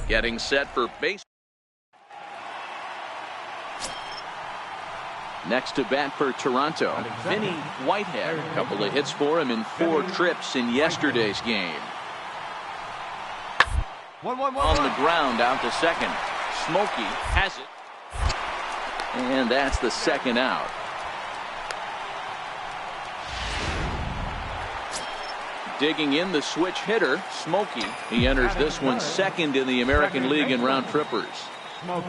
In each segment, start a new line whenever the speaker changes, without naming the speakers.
Getting set for base. Next to bat for Toronto, Vinny Whitehead. A couple of hits for him in 4 trips in yesterday's game. On the ground, out to second. Smokey has it. And that's the second out. Digging in the switch hitter, Smokey. He enters this one second in the American League in round trippers.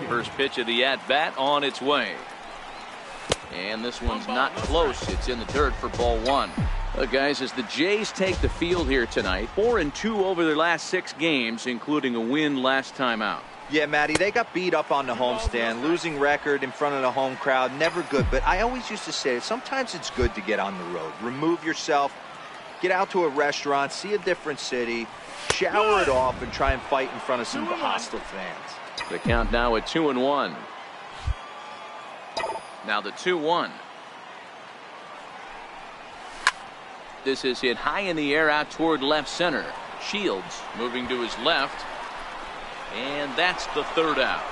First pitch of the at-bat on its way. And this one's not close. It's in the dirt for ball 1. Guys, as the Jays take the field here tonight, 4-2 over their last 6 games, including a win last time out.
Yeah, Matty, they got beat up on the homestand. Losing record in front of the home crowd, never good. But I always used to say, sometimes it's good to get on the road. Remove yourself, get out to a restaurant, see a different city, shower it off, and try and fight in front of some hostile fans.
The count now at 2-1. Now the 2-1. This is hit high in the air out toward left center. Shields moving to his left. And that's the third out.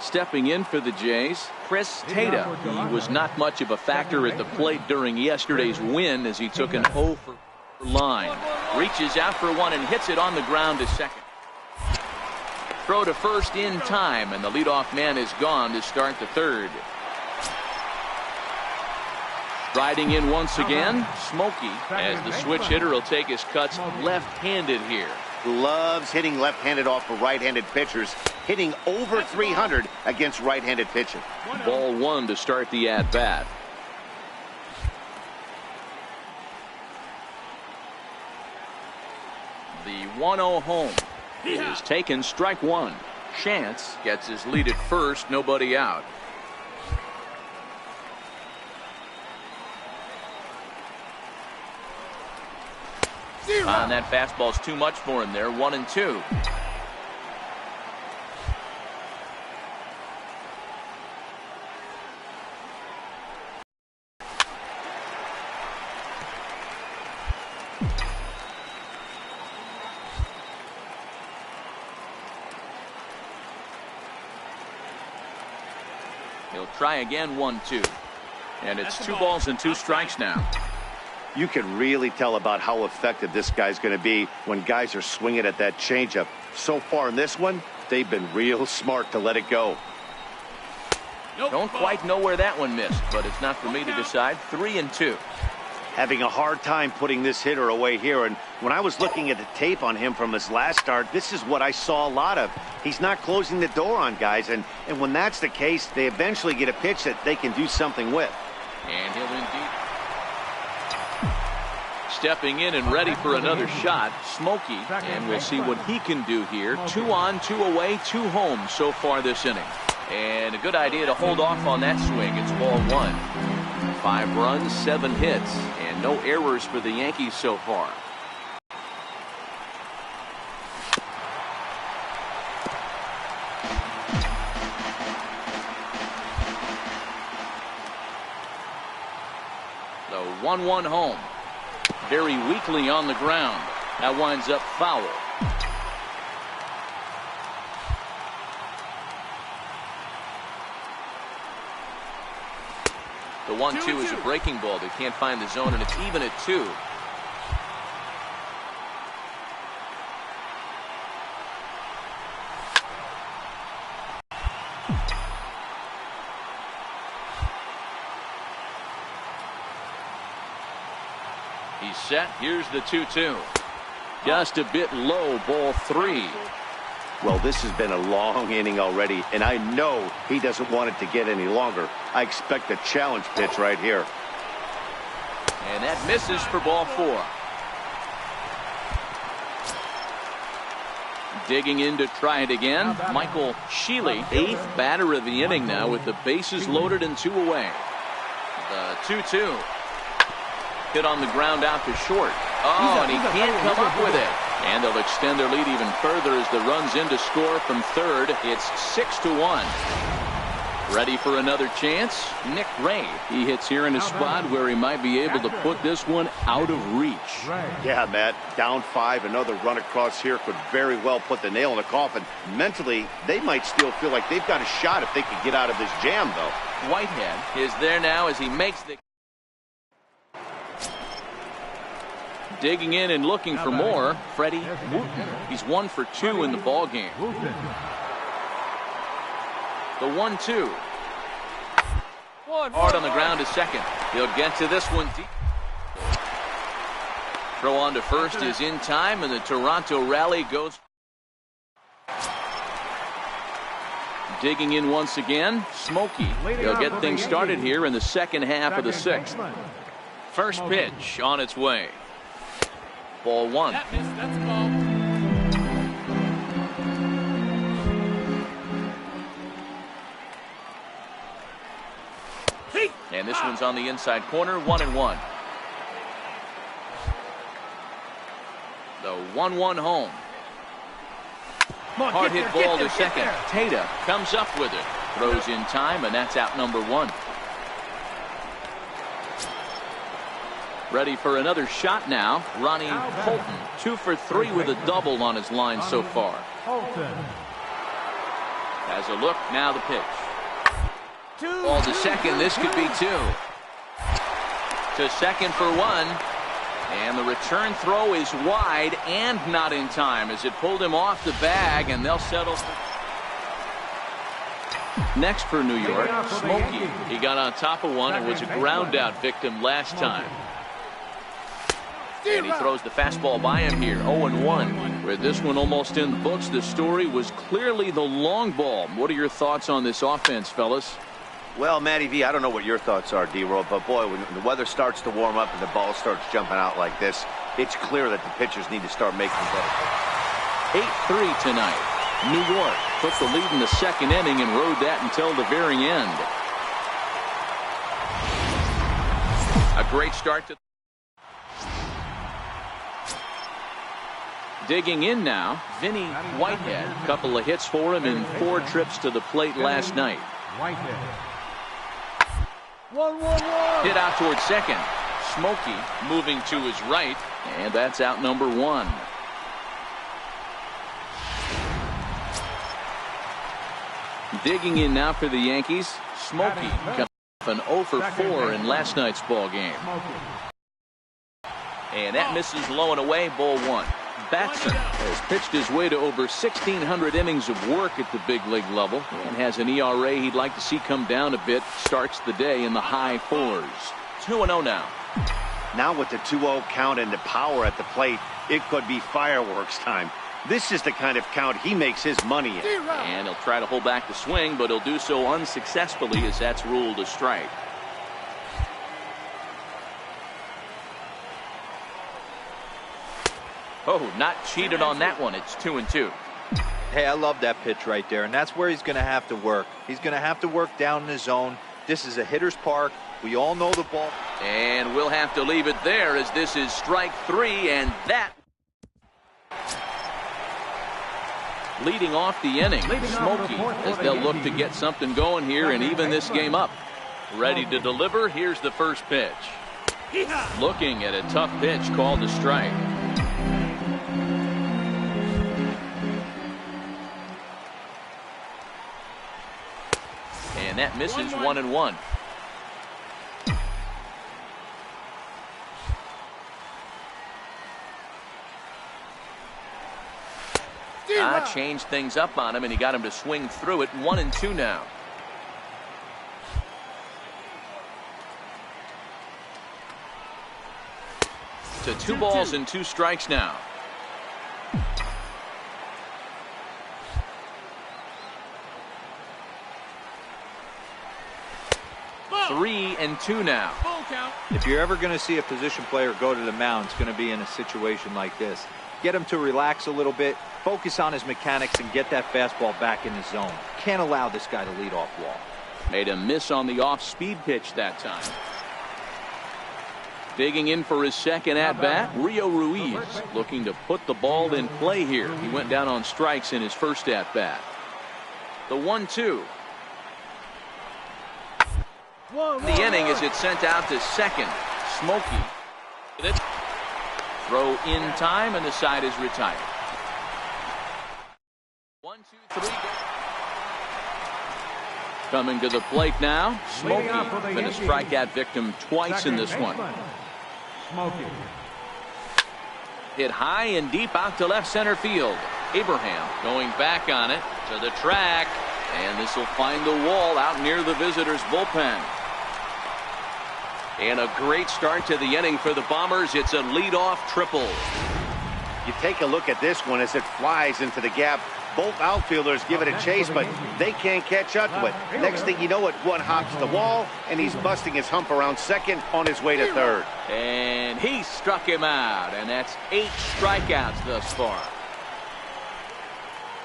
Stepping in for the Jays, Chris Tata. He was not much of a factor at the plate during yesterday's win as he took an 0 for line. Reaches out for one and hits it on the ground to second. Throw to first in time, and the leadoff man is gone to start the third. Riding in once again, Smokey, as the switch hitter will take his cuts left-handed here.
Loves hitting left-handed off for right-handed pitchers, hitting over 300 against right-handed pitching.
Ball 1 to start the at-bat. The 1-0 home is taken, strike 1. Chance gets his lead at first, nobody out. And that fastball's too much for him there. 1-2. He'll try again. 1-2. And it's 2 balls and 2 strikes now.
You can really tell about how effective this guy's going to be when guys are swinging at that changeup. So far in this one, they've been real smart to let it go.
Don't quite know where that one missed, but it's not for me to decide. 3-2.
Having a hard time putting this hitter away here, and when I was looking at the tape on him from his last start, this is what I saw a lot of. He's not closing the door on guys, and when that's the case, they eventually get a pitch that they can do something with.
And he'll indeed. Stepping in and ready for another shot, Smokey, and we'll see what he can do here. 2 on, 2 away, 2 home so far this inning. And a good idea to hold off on that swing. It's ball 1. 5 runs, 7 hits, and no errors for the Yankees so far. The 1-1 home. Very weakly on the ground. That winds up foul. The 1-2 is a breaking ball. They can't find the zone, and it's even at 2. He's set. Here's the 2-2. Just a bit low, ball 3.
Well, this has been a long inning already, and I know he doesn't want it to get any longer. I expect a challenge pitch right here.
And that misses for ball 4. Digging in to try it again, Michael Shealy, 8th batter of the inning now with the bases loaded and 2 away. The 2-2. Hit on the ground out to short. Oh, and he can't come up with it. And they'll extend their lead even further as the runs in to score from third. It's 6-1. Ready for another chance? Nick Ray. He hits here in a spot where he might be able to put this one out of reach.
Yeah, Matt. Down 5. Another run across here could very well put the nail in the coffin. Mentally, they might still feel like they've got a shot if they could get out of this jam, though.
Whitehead is there now as he makes the... Digging in and looking for more. Freddie Wooten. He's 1 for 2 in the ball game. The 1-2. Hard on the ground to second. He'll get to this one deep. Throw on to first is in time, and the Toronto rally goes. Digging in once again, Smokey. They'll get things started here in the second half of the 6th. First pitch on its way. Ball 1. That's a ball. And this one's on the inside corner, 1-1. The 1-1 home. Hard hit ball to second. Tata comes up with it. Throws in time, and that's out number 1. Ready for another shot now. Ronnie Holton, 2 for 3 with a double on his line so far. Has a look, now the pitch. Ball to second, this could be 2. To second for 1. And the return throw is wide and not in time as it pulled him off the bag, and they'll settle. Next for New York, Smokey. He got on top of one and was a ground out victim last time. And he throws the fastball by him here, 0-1. With this one almost in the books, the story was clearly the long ball. What are your thoughts on this offense, fellas?
Well, Matty V, I don't know what your thoughts are, D-Roll, but boy, when the weather starts to warm up and the ball starts jumping out like this, it's clear that the pitchers need to start making better.
8-3 tonight. New York took the lead in the second inning and rode that until the very end. A great start to... Digging in now, Vinny Whitehead. A couple of hits for him in 4 trips to the plate last night. Hit out towards second. Smokey moving to his right, and that's out number 1. Digging in now for the Yankees, Smokey coming off an 0 for 4 in last night's ball game. And that misses low and away, ball 1. Batson has pitched his way to over 1,600 innings of work at the big league level and has an ERA he'd like to see come down a bit. Starts the day in the high 4s. 2-0 now.
Now with the 2-0 count and the power at the plate, it could be fireworks time. This is the kind of count he makes his money in.
And he'll try to hold back the swing, but he'll do so unsuccessfully as that's ruled a strike. Oh, not cheated on that one. It's 2-2.
Hey, I love that pitch right there, and that's where he's going to have to work. He's going to have to work down in the zone. This is a hitter's park. We all know the ball.
And we'll have to leave it there as this is strike 3, and that leading off the inning. Smokey as they'll look to get something going here and even this game up. Ready to deliver. Here's the first pitch. Looking at a tough pitch called a strike. And that misses 1-1. Changed things up on him, and he got him to swing through it. 1-2 now. To 2 balls and 2 strikes now. 3-2 now.
If you're ever going to see a position player go to the mound, it's going to be in a situation like this. Get him to relax a little bit, focus on his mechanics, and get that fastball back in his zone. Can't allow this guy to lead off wall.
Made a miss on the off-speed pitch that time. Digging in for his second at-bat, Rio Ruiz looking to put the ball in play here. He went down on strikes in his first at-bat. The 1-2. The inning as it's sent out to second. Smokey. Throw in time, and the side is retired. 1, 2, 3. Coming to the plate now, Smokey. Been a strikeout victim twice in this one. Hit high and deep out to left center field. Abraham going back on it to the track, and this will find the wall out near the visitors' bullpen. And a great start to the inning for the Bombers. It's a leadoff triple.
You take a look at this one as it flies into the gap. Both outfielders give it a chase, but they can't catch up to it. Next thing you know it, one hops the wall, and he's busting his hump around second on his way to third.
And he struck him out, and that's 8 strikeouts thus far.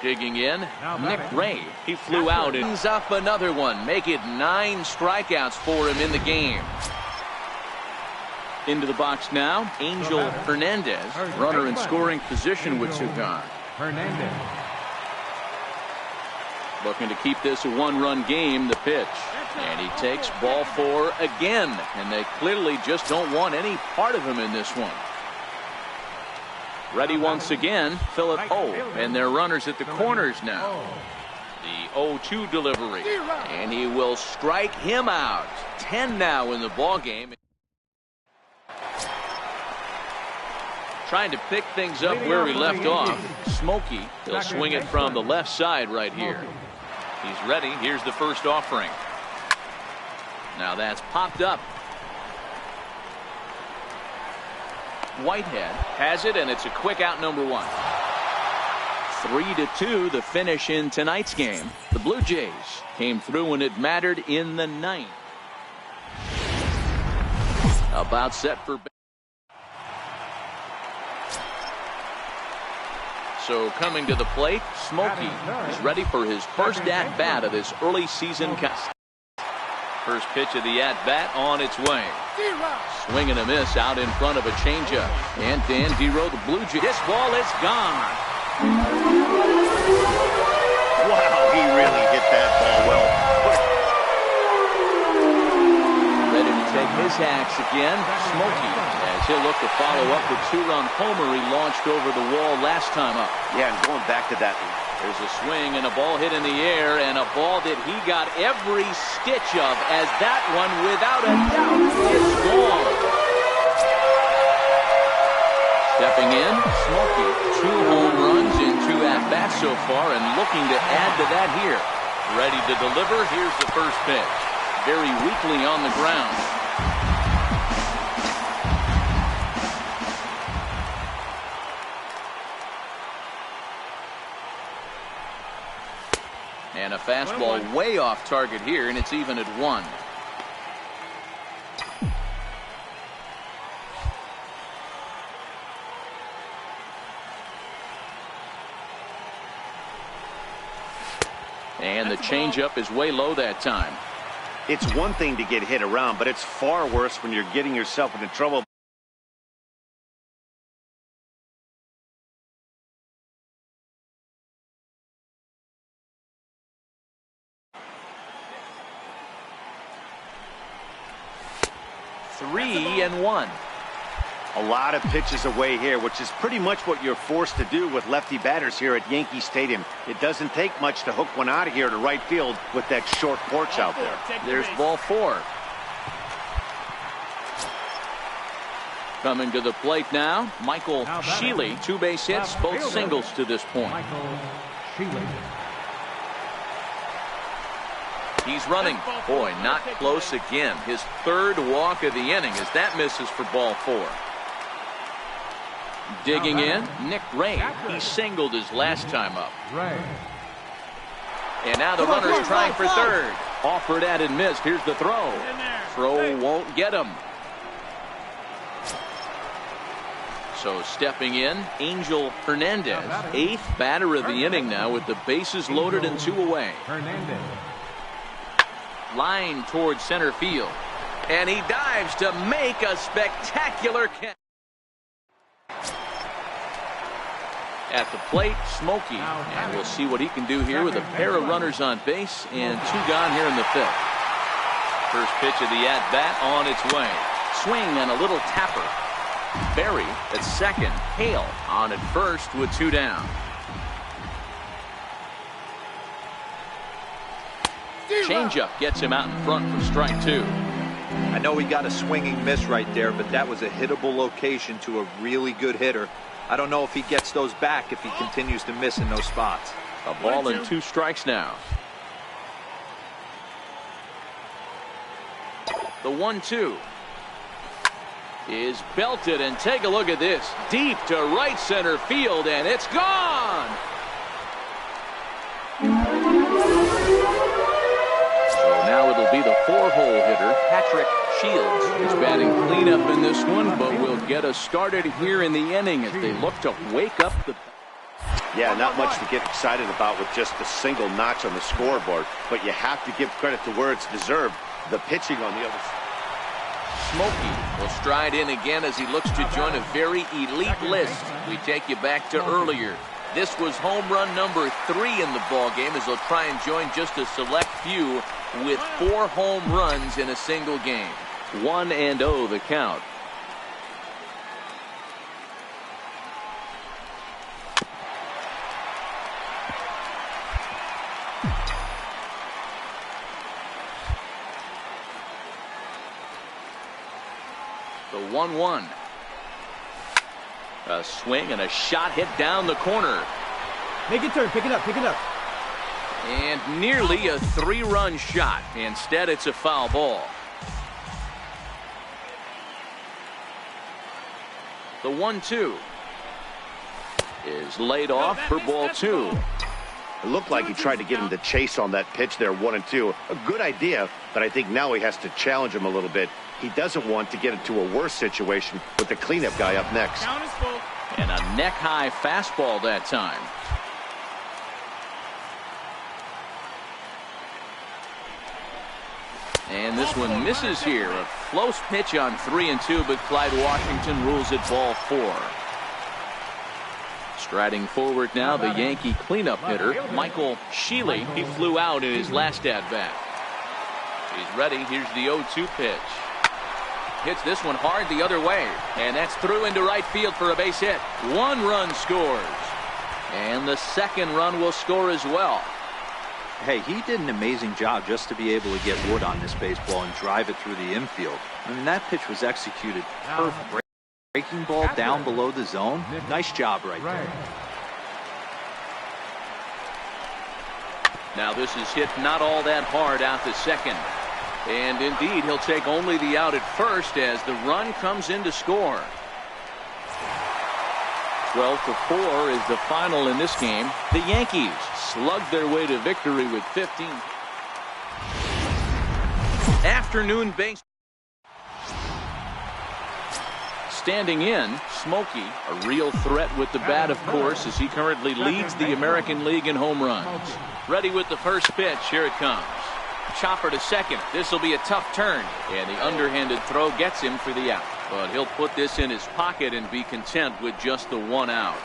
Digging in, Nick Ray. He flew out and ends up another one. Make it 9 strikeouts for him in the game. Into the box now, Angel Hernandez. Runner in scoring position with Sugan. Looking to keep this a 1-run game. The pitch. And he takes ball 4 again. And they clearly just don't want any part of him in this one. Ready once again, Philip O. And their runners at the corners now. The 0-2 delivery. And he will strike him out. 10 now in the ball game. Trying to pick things up where he left off. Smokey. He'll swing it from the left side right here. He's ready. Here's the first offering. Now that's popped up. Whitehead has it, and it's a quick out, number 1. 3-2 the finish in tonight's game. The Blue Jays came through when it mattered in the 9th. About set for. So coming to the plate, Smokey is ready for his first at-bat of this early season cast. First pitch of the at-bat on its way. Swing and a miss out in front of a changeup. And Dan Dero, the Blue Jays. This ball is gone.
Wow, he really hit that ball well.
Ready to take his hacks again. Smokey, as he'll look to follow up the 2-run homer he launched over the wall last time up.
Yeah, and going back to that.
There's a swing and a ball hit in the air, and a ball that he got every stitch of, as that one, without a doubt, is gone. Stepping in, Smokey, 2 home runs in 2 at-bats so far, and looking to add to that here. Ready to deliver. Here's the first pitch. Very weakly on the ground. And a fastball way off target here, and it's even at 1. And the changeup is way low that time.
It's one thing to get hit around, but it's far worse when you're getting yourself into trouble.
Three and 1.
A lot of pitches away here, which is pretty much what you're forced to do with lefty batters here at Yankee Stadium. It doesn't take much to hook one out of here to right field with that short porch out there.
There's ball 4. Coming to the plate now, Michael Shealy. 2 base hits, both singles to this point. He's running. Boy, not close again. His 3rd walk of the inning as that misses for ball 4. Digging in, Nick Ray. He singled his last time up. And now the runner's trying for 3rd. Offered at and missed. Here's the throw. Throw won't get him. So stepping in, Angel Hernandez. 8th batter of the inning now with the bases loaded and 2 away. Line towards center field. And he dives to make a spectacular catch. At the plate, Smokey. And we'll see what he can do here with a pair of runners on base and 2 gone here in the 5th. First pitch of the at-bat on its way. Swing and a little tapper. Berry at second. Hale on at first with 2 down. Changeup gets him out in front for strike 2.
I know he got a swinging miss right there, but that was a hittable location to a really good hitter. I don't know if he gets those back if he continues to miss in those spots.
A ball and 2 strikes now. The 1-2 is belted, and take a look at this. Deep to right center field, and it's gone. So now it'll be the 4-hole hitter, Patrick Shields, is batting cleanup in this one, but will get us started here in the inning as they look to wake up the...
Yeah, not much to get excited about with just a single notch on the scoreboard, but you have to give credit to where it's deserved. The pitching on the other side.
Smokey will stride in again as he looks to join a very elite list. We take you back to earlier. This was home run number 3 in the ballgame as they'll try and join just a select few with 4 home runs in a single game. 1-0 the count. The 1-1. A swing and a shot hit down the corner.
Make it turn. Pick it up. Pick it up.
And nearly a 3-run shot. Instead, it's a foul ball. The 1-2 is laid off for ball 2.
It looked like he tried to get him to chase on that pitch there, 1-2. A good idea, but I think now he has to challenge him a little bit. He doesn't want to get into a worse situation with the cleanup guy up next.
And a neck-high fastball that time. And this one misses here. A close pitch on 3-2, but Clyde Washington rules it ball 4. Striding forward now, the Yankee cleanup hitter, Michael Shealy. He flew out in his last at-bat. He's ready. Here's the 0-2 pitch. Hits this one hard the other way, and that's through into right field for a base hit. 1 run scores, and the 2nd run will score as well.
Hey, he did an amazing job just to be able to get wood on this baseball and drive it through the infield. I mean, that pitch was executed perfect. Breaking ball down below the zone. Nice job right there.
Now this is hit not all that hard out to second. And indeed, he'll take only the out at first as the run comes in to score. 12-4 is the final in this game. The Yankees slugged their way to victory with 15. Afternoon base. Standing in, Smokey, a real threat with the bat, of course, as he currently leads the American League in home runs. Ready with the first pitch. Here it comes. Chopper to second. This will be a tough turn, and the underhanded throw gets him for the out. But he'll put this in his pocket and be content with just the 1 out.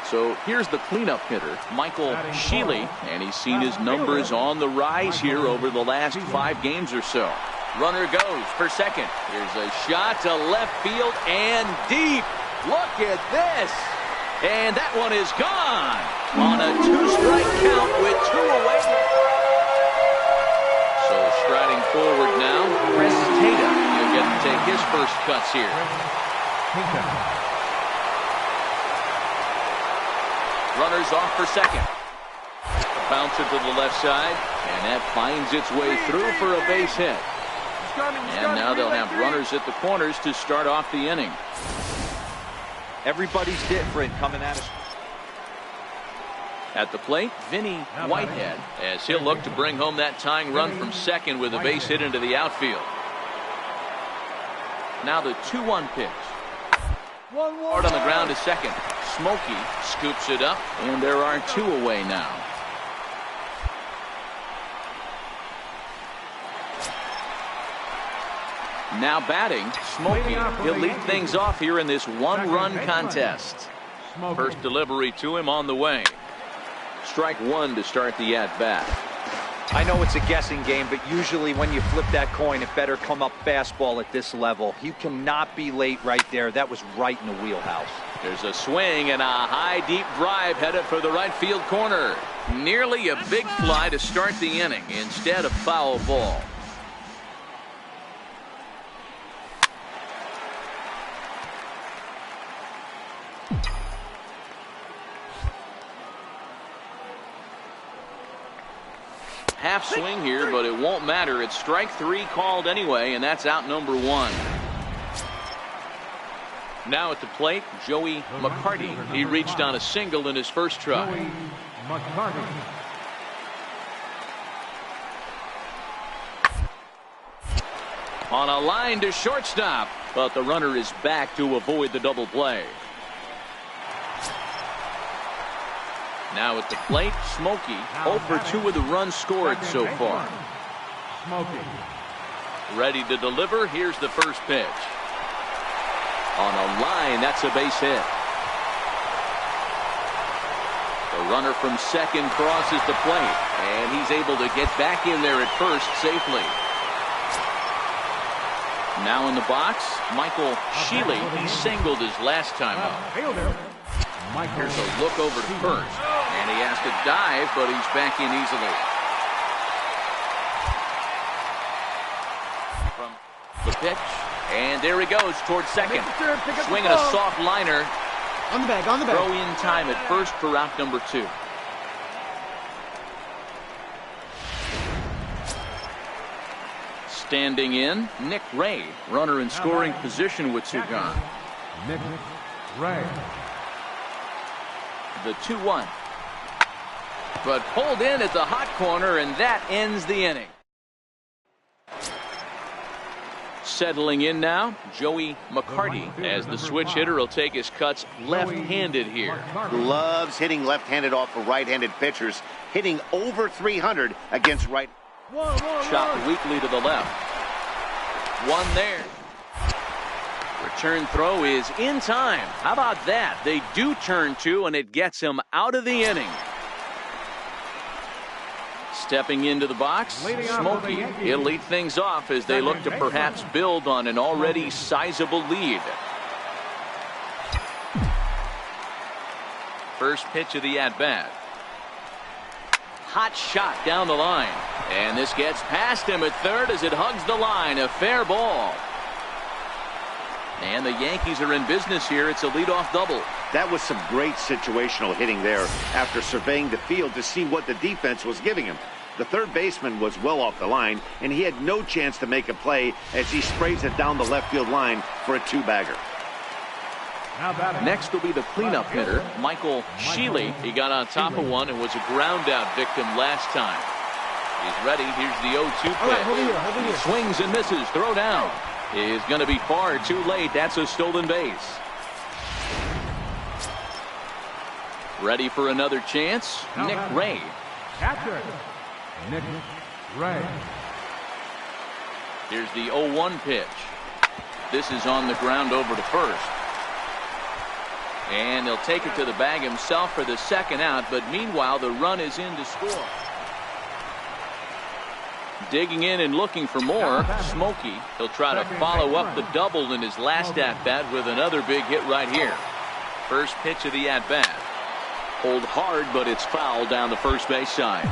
So here's the cleanup hitter, Michael Shealy, and he's seen his numbers on the rise here over the last 5 games or so. Runner goes for second. Here's a shot to left field and deep. Look at this. And that one is gone on a 2-strike count with 2 away. So striding forward now, Chris Tatum. He'll get to take his first cuts here. Runners off for second. Bouncer to the left side, and that finds its way through for a base hit. And now they'll have runners at the corners to start off the inning.
Everybody's different coming at us.
At the plate, Vinny Whitehead, as he'll look to bring home that tying run from second with a base hit into the outfield. Now the 2-1 pitch. Hard on the ground to second. Smokey scoops it up, and there are 2 away now. Now batting, Smokey. He'll lead things off here in this 1-run contest. First delivery to him on the way. Strike 1 to start the at-bat.
I know it's a guessing game, but usually when you flip that coin, it better come up fastball at this level. You cannot be late right there. That was right in the wheelhouse.
There's a swing and a high, deep drive headed for the right field corner. Nearly a big fly to start the inning. Instead, a foul ball. Half swing here, but it won't matter. It's strike 3 called anyway, and that's out number 1. Now at the plate, Joey McCarty. He reached on a single in his first try. On a line to shortstop, but the runner is back to avoid the double play. Now at the plate, Smokey. 0 for 2 with the runs scored so far. Ready to deliver. Here's the first pitch. On a line, that's a base hit. The runner from second crosses the plate, and he's able to get back in there at first safely. Now in the box, Michael Shealy. He singled his last time up. Here's a look over to first, and he has to dive, but he's back in easily. From the pitch, and there he goes towards second. Swinging a soft liner.
On the bag, on the bag.
Throw in time at first for out number 2. Standing in, Nick Ray. Runner in scoring position with 2 gone.
Nick Ray.
The 2-1. But pulled in at the hot corner, and that ends the inning. Settling in now, Joey McCarty, as the switch hitter will take his cuts left-handed here.
Loves hitting left-handed off of right-handed pitchers, hitting over 300 against right.
Chopped weakly to the left. One there. Return throw is in time. How about that? They do turn 2, and it gets him out of the inning. Stepping into the box, Smokey. He'll lead things off as they look to perhaps build on an already sizable lead. First pitch of the at-bat. Hot shot down the line. And this gets past him at third as it hugs the line. A fair ball. And the Yankees are in business here. It's a leadoff double.
That was some great situational hitting there after surveying the field to see what the defense was giving him. The third baseman was well off the line, and he had no chance to make a play as he sprays it down the left field line for a 2-bagger.
Next will be the cleanup hitter, Michael Shealy. He got on top of one and was a ground-out victim last time. He's ready. Here's the 0-2 pitch.
Hold
He swings and misses. Throw down. Is going to be far too late. That's a stolen base. Ready for another chance, Nick Ray.
Catcher, Nick Ray.
Here's the 0-1 pitch. This is on the ground over to first. And he'll take it to the bag himself for the second out, but meanwhile the run is in to score. Digging in and looking for more, Smokey. He'll try to follow up the double in his last at-bat with another big hit right here. First pitch of the at-bat. Hold hard, but it's foul down the first base side.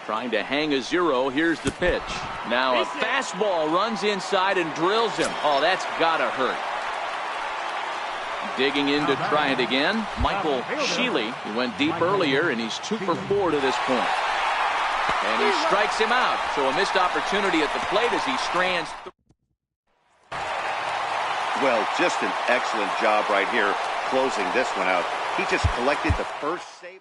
Trying to hang a 0. Here's the pitch. Now a fastball runs inside and drills him. Oh, that's gotta hurt. Digging in to try it again, Michael Shealy. He went deep earlier, and he's 2 for 4 to this point. And he strikes him out. So a missed opportunity at the plate as he strands.
Well, just an excellent job right here closing this one out. He just collected the first save.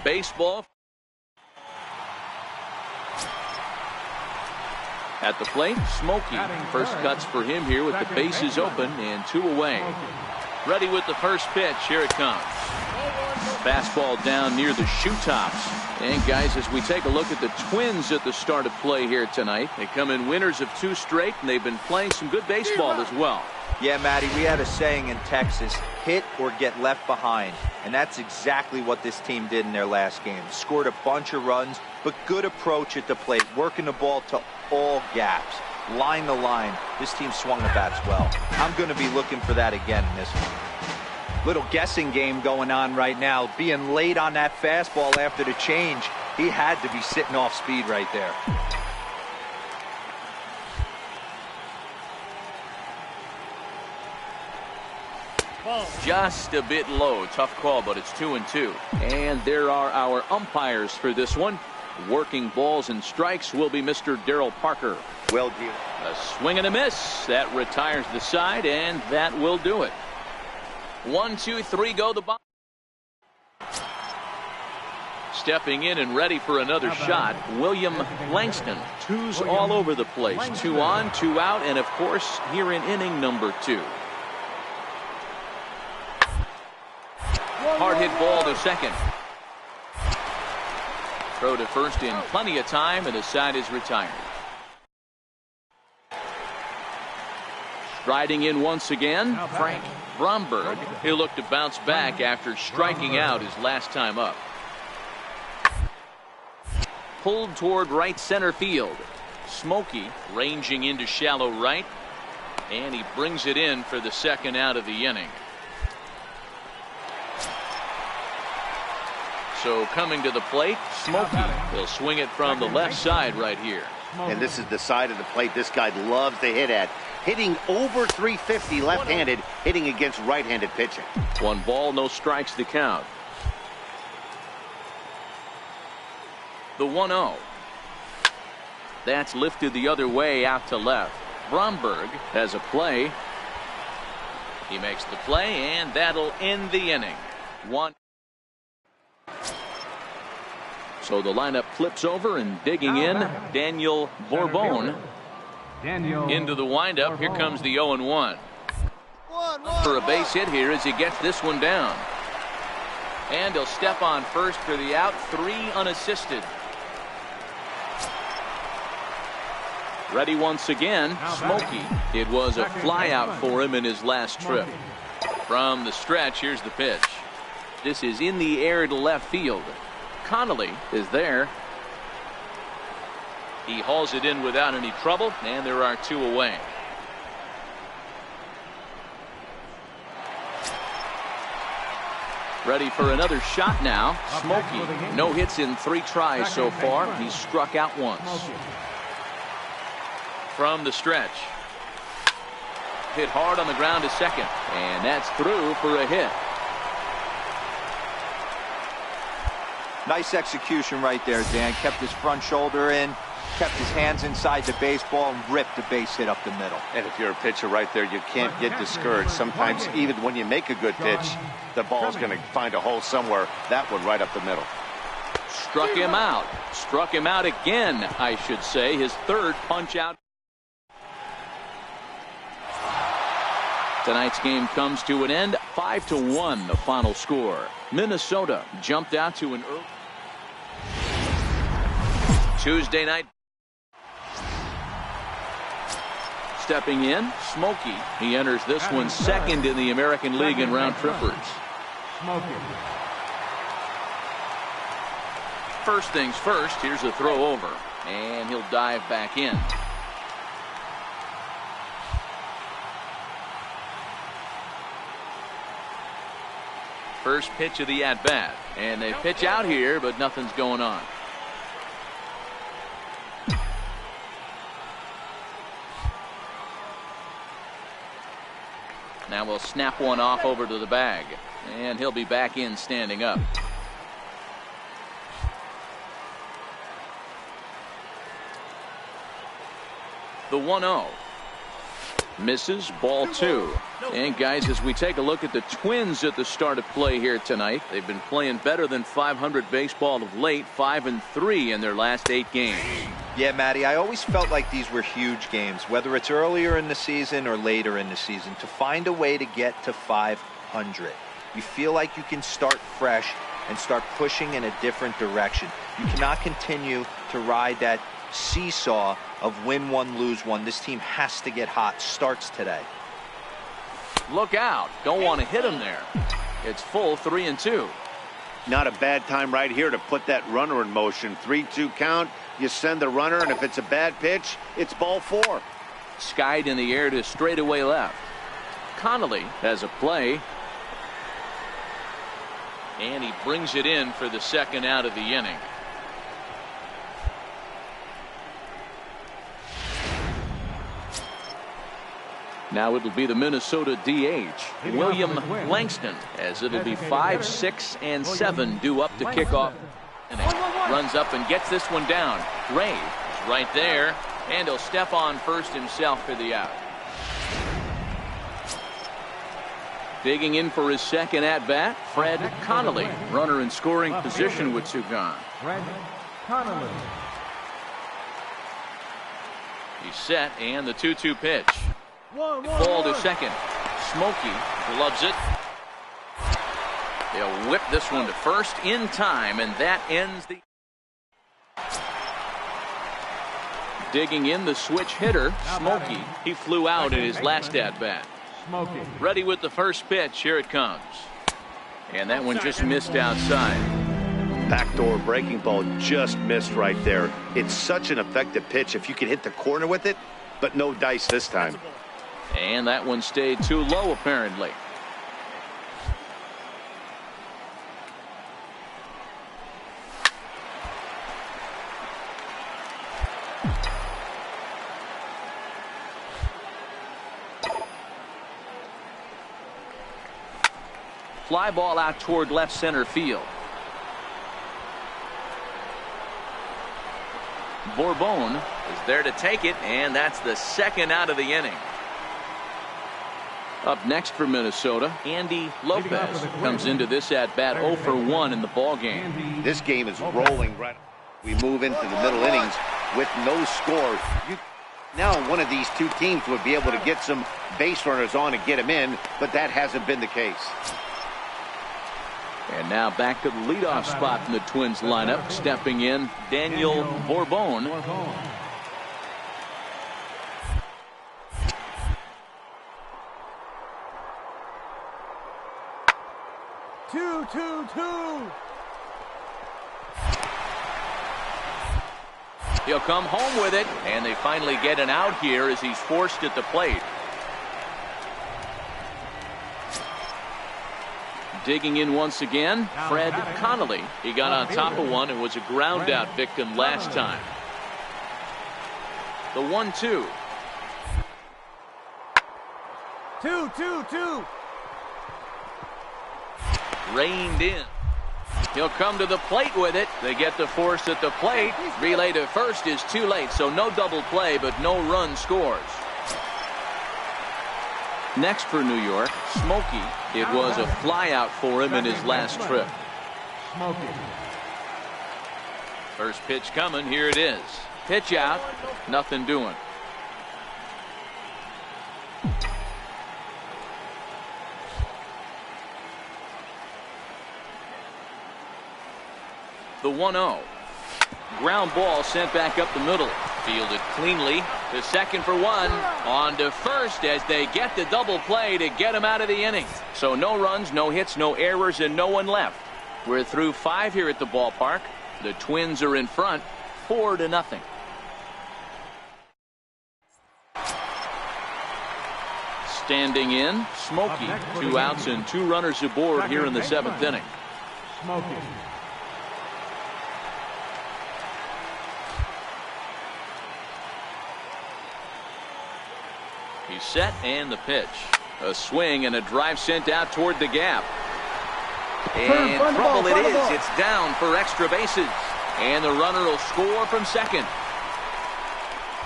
Baseball. At the plate, Smokey. First cuts for him here with the bases open and 2 away. Ready with the first pitch. Here it comes. Fastball down near the shoe tops. And guys, as we take a look at the Twins at the start of play here tonight, they come in winners of 2 straight, and they've been playing some good baseball as well.
Yeah, Matty, we had a saying in Texas, hit or get left behind. And that's exactly what this team did in their last game. Scored a bunch of runs, but good approach at the plate, working the ball to all gaps. Line the line. This team swung the bats well. I'm going to be looking for that again in this one. Little guessing game going on right now. Being late on that fastball after the change. He had to be sitting off speed right there.
Just a bit low. Tough call, but it's 2-2. And there are our umpires for this one. Working balls and strikes will be Mr. Darryl Parker.
Well deal.
A swing and a miss. That retires the side, and that will do it. 1, 2, 3, go the bottom. Stepping in and ready for another shot, William Langston. 2s all over the place. 2 on, 2 out, and of course, here in inning number 2. Hard hit ball to second. Throw to first in plenty of time, and the side is retired. Striding in once again, Frank Bromberg. He'll look to bounce back after striking out his last time up. Pulled toward right center field. Smokey ranging into shallow right, and he brings it in for the second out of the inning. So coming to the plate, Smokey. He'll swing it from the left side right here.
And this is the side of the plate this guy loves to hit at. Hitting over 350 left-handed, hitting against right-handed pitching.
1 ball, no strikes to count. The 1-0. That's lifted the other way out to left. Bromberg has a play. He makes the play, and that'll end the inning. 1. So the lineup flips over, and digging in, Daniel Bourbon. Into the windup. Here comes the 0-1. For a base hit here as he gets this one down. And he'll step on first for the out. 3 unassisted. Ready once again, Smokey. It was a fly out for him in his last trip. From the stretch, here's the pitch. This is in the air to left field. Connolly is there. He hauls it in without any trouble, and there are 2 away. Ready for another shot now. Smokey. No hits in 3 tries so far. He's struck out once. From the stretch. Hit hard on the ground to second, and that's through for a hit.
Nice execution right there, Dan. Kept his front shoulder in, kept his hands inside the baseball, and ripped a base hit up the middle.
And if you're a pitcher right there, you can't get discouraged. Sometimes even when you make a good pitch, the ball's going to find a hole somewhere. That one right up the middle.
Struck him out. Struck him out again, I should say. His 3rd punch out. Tonight's game comes to an end. 5-1 the final score. Minnesota jumped out to an early Tuesday night. Stepping in, Smokey. He enters this one second in the American League in round trippers. First things first, here's a throw over, and he'll dive back in. First pitch of the at-bat, and they pitch out here, but nothing's going on. Now we'll snap one off over to the bag, and he'll be back in standing up. The 1-0. Misses, ball 2. And guys, as we take a look at the Twins at the start of play here tonight, they've been playing better than .500 baseball of late, 5-3 in their last 8 games.
Yeah, Matty, I always felt like these were huge games, whether it's earlier in the season or later in the season, to find a way to get to 500. You feel like you can start fresh and start pushing in a different direction. You cannot continue to ride that seesaw of win one, lose one. This team has to get hot. Starts today.
Look out. Don't want to hit him there. It's full 3-2.
Not a bad time right here to put that runner in motion. 3-2 count. You send the runner, and if it's a bad pitch, it's ball 4.
Skied in the air to straightaway left. Connolly has a play. And he brings it in for the second out of the inning. Now it'll be the Minnesota DH, William Langston, as it'll be 5, 6, and 7 due up to kickoff. And he runs up and gets this one down. Ray is right there, and he'll step on first himself for the out. Digging in for his second at-bat, Fred Connolly, runner in scoring position with 2 gone.
Fred Connolly.
He's set, and the 2-2 pitch. Ball to second. Smokey gloves it. They'll whip this one to first in time, and that ends the... Digging in the switch hitter, Smokey. He flew out in his last at-bat. Ready with the first pitch. Here it comes. And that one just missed outside.
Backdoor breaking ball just missed right there. It's such an effective pitch if you can hit the corner with it, but no dice this time.
And that one stayed too low, apparently. Fly ball out toward left center field. Bourbon is there to take it, and that's the second out of the inning. Up next for Minnesota, Andy Lopez comes into this at-bat 0 for 1 in the ball game.
This game is rolling right. We move into the middle innings with no score. Now one of these two teams would be able to get some base runners on and get them in, but that hasn't been the case.
And now back to the leadoff spot in the Twins lineup. Stepping in, Daniel Bourbon.
2-2-2.
He'll come home with it, and they finally get an out here as he's forced at the plate. Digging in once again, Fred Connolly. He got on top of one and was a ground out victim last time. The 1-2.
2-2-2.
Reined in. He'll come to the plate with it. They get the force at the plate. Relay to first is too late, so no double play, but no run scores. Next for New York, Smokey. It was a flyout for him in his last trip. First pitch coming. Here it is. Pitch out. Nothing doing. The 1-0. Ground ball sent back up the middle. Fielded cleanly to second for 1. On to first as they get the double play to get him out of the inning. So no runs, no hits, no errors, and no one left. We're through 5 here at the ballpark. The Twins are in front 4-0. Standing in, Smokey. 2 outs and 2 runners aboard here in the 7th inning.
Smokey.
He's set, and the pitch. A swing and a drive sent out toward the gap. And trouble it is. It's down for extra bases. And the runner will score from second.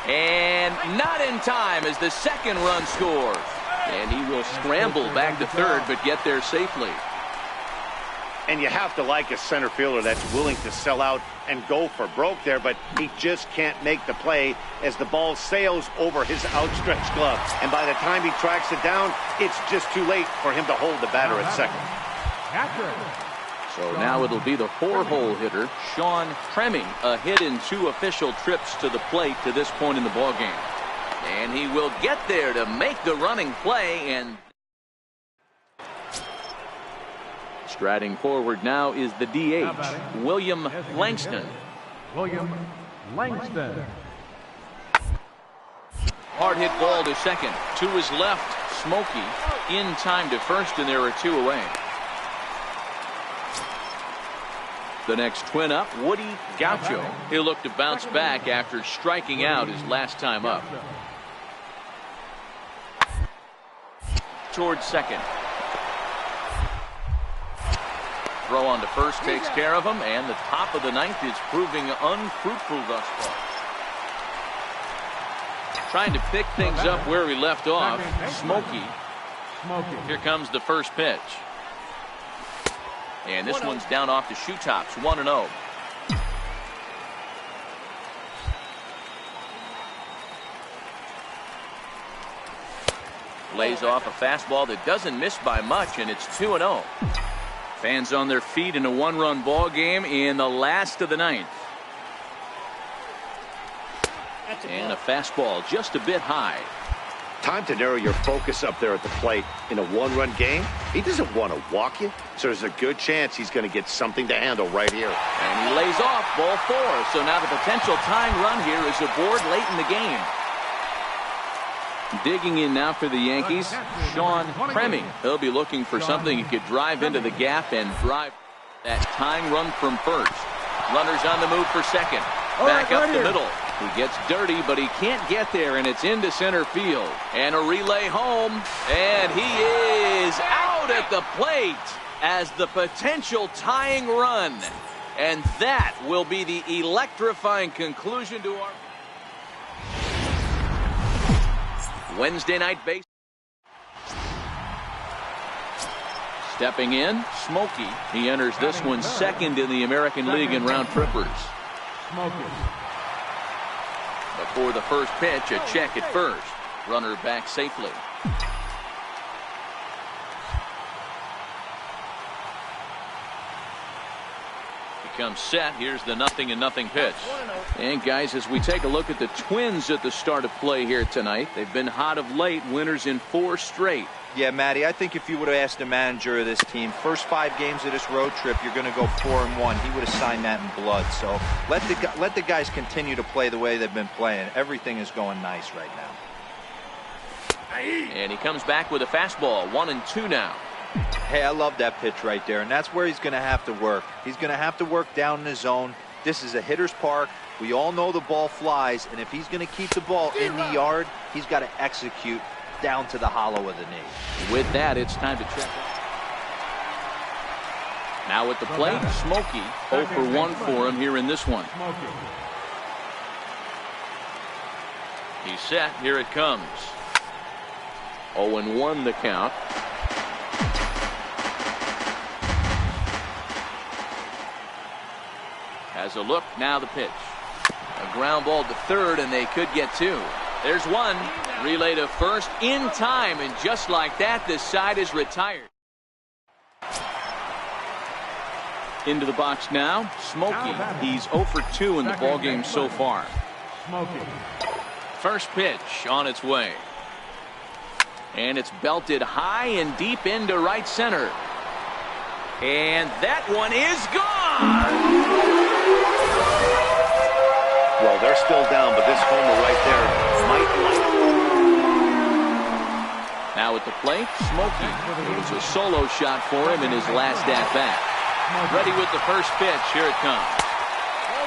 And And not in time as the second run scores. And he will scramble back to third, but get there safely.
And you have to like a center fielder that's willing to sell out and go for broke there, but he just can't make the play as the ball sails over his outstretched glove. And by the time he tracks it down, it's just too late for him to hold the batter at second.
So now it'll be the 4-hole hitter, Sean Tremming, a hit in 2 official trips to the plate to this point in the ballgame. And he will get there to make the running play. And striding forward now is the DH, William Langston.
William Langston.
Hard hit ball to second. To his left, Smokey in time to first, and there are 2 away. The next twin up, Woody Gaucho. He'll look to bounce back after striking out his last time up. Towards second. Throw on to first takes care of him, and the top of the 9th is proving unfruitful thus far. Trying to pick things up where we left off, Smokey. Here comes the first pitch. And this one's down off the shoe tops, 1-0. Lays off a fastball that doesn't miss by much, and it's 2-0. Fans on their feet in a 1-run ball game in the last of the 9th. And a fastball just a bit high.
Time to narrow your focus up there at the plate. In a 1-run game, he doesn't want to walk you, so there's a good chance he's going to get something to handle right here.
And he lays off ball 4. So now the potential tying run here is aboard late in the game. Digging in now for the Yankees, Sean Tremming. He'll be looking for something he could drive into the gap and drive that tying run from first. Runners on the move for second. Back up the middle. He gets dirty, but he can't get there, and it's into center field. And a relay home, and he is out at the plate as the potential tying run. And that will be the electrifying conclusion to our Wednesday night base. Stepping in, Smokey. He enters this one second in the American League in round trippers. Before the first pitch, a check at first. Runner back safely. Becomes set. Here's the 0-0 pitch. And guys, as we take a look at the Twins at the start of play here tonight, they've been hot of late, winners in 4 straight.
Yeah, Matty, I think if you would have asked the manager of this team, first 5 games of this road trip, you're going to go 4-1. He would have signed that in blood. So let the guys continue to play the way they've been playing. Everything is going nice right now.
And he comes back with a fastball, 1-2 now.
Hey, I love that pitch right there, and that's where he's going to have to work. He's going to have to work down in the zone. This is a hitter's park. We all know the ball flies, and if he's going to keep the ball in the yard, he's got to execute down to the hollow of the knee.
With that, it's time to check. Now at the plate, Smokey. 0 for 1 for him here in this one. He's set. Here it comes. 0-1 the count. Has a look. Now the pitch. A ground ball to third, and they could get 2. There's one. Relay to first in time, and just like that, this side is retired. Into the box now, Smokey. He's 0 for 2 in the ballgame so far. First pitch on its way. And it's belted high and deep into right center. And that one is gone!
Well, they're still down, but this homer right there might light.
Now at the plate, Smokey. It was a solo shot for him in his last at-bat. Ready with the first pitch. Here it comes.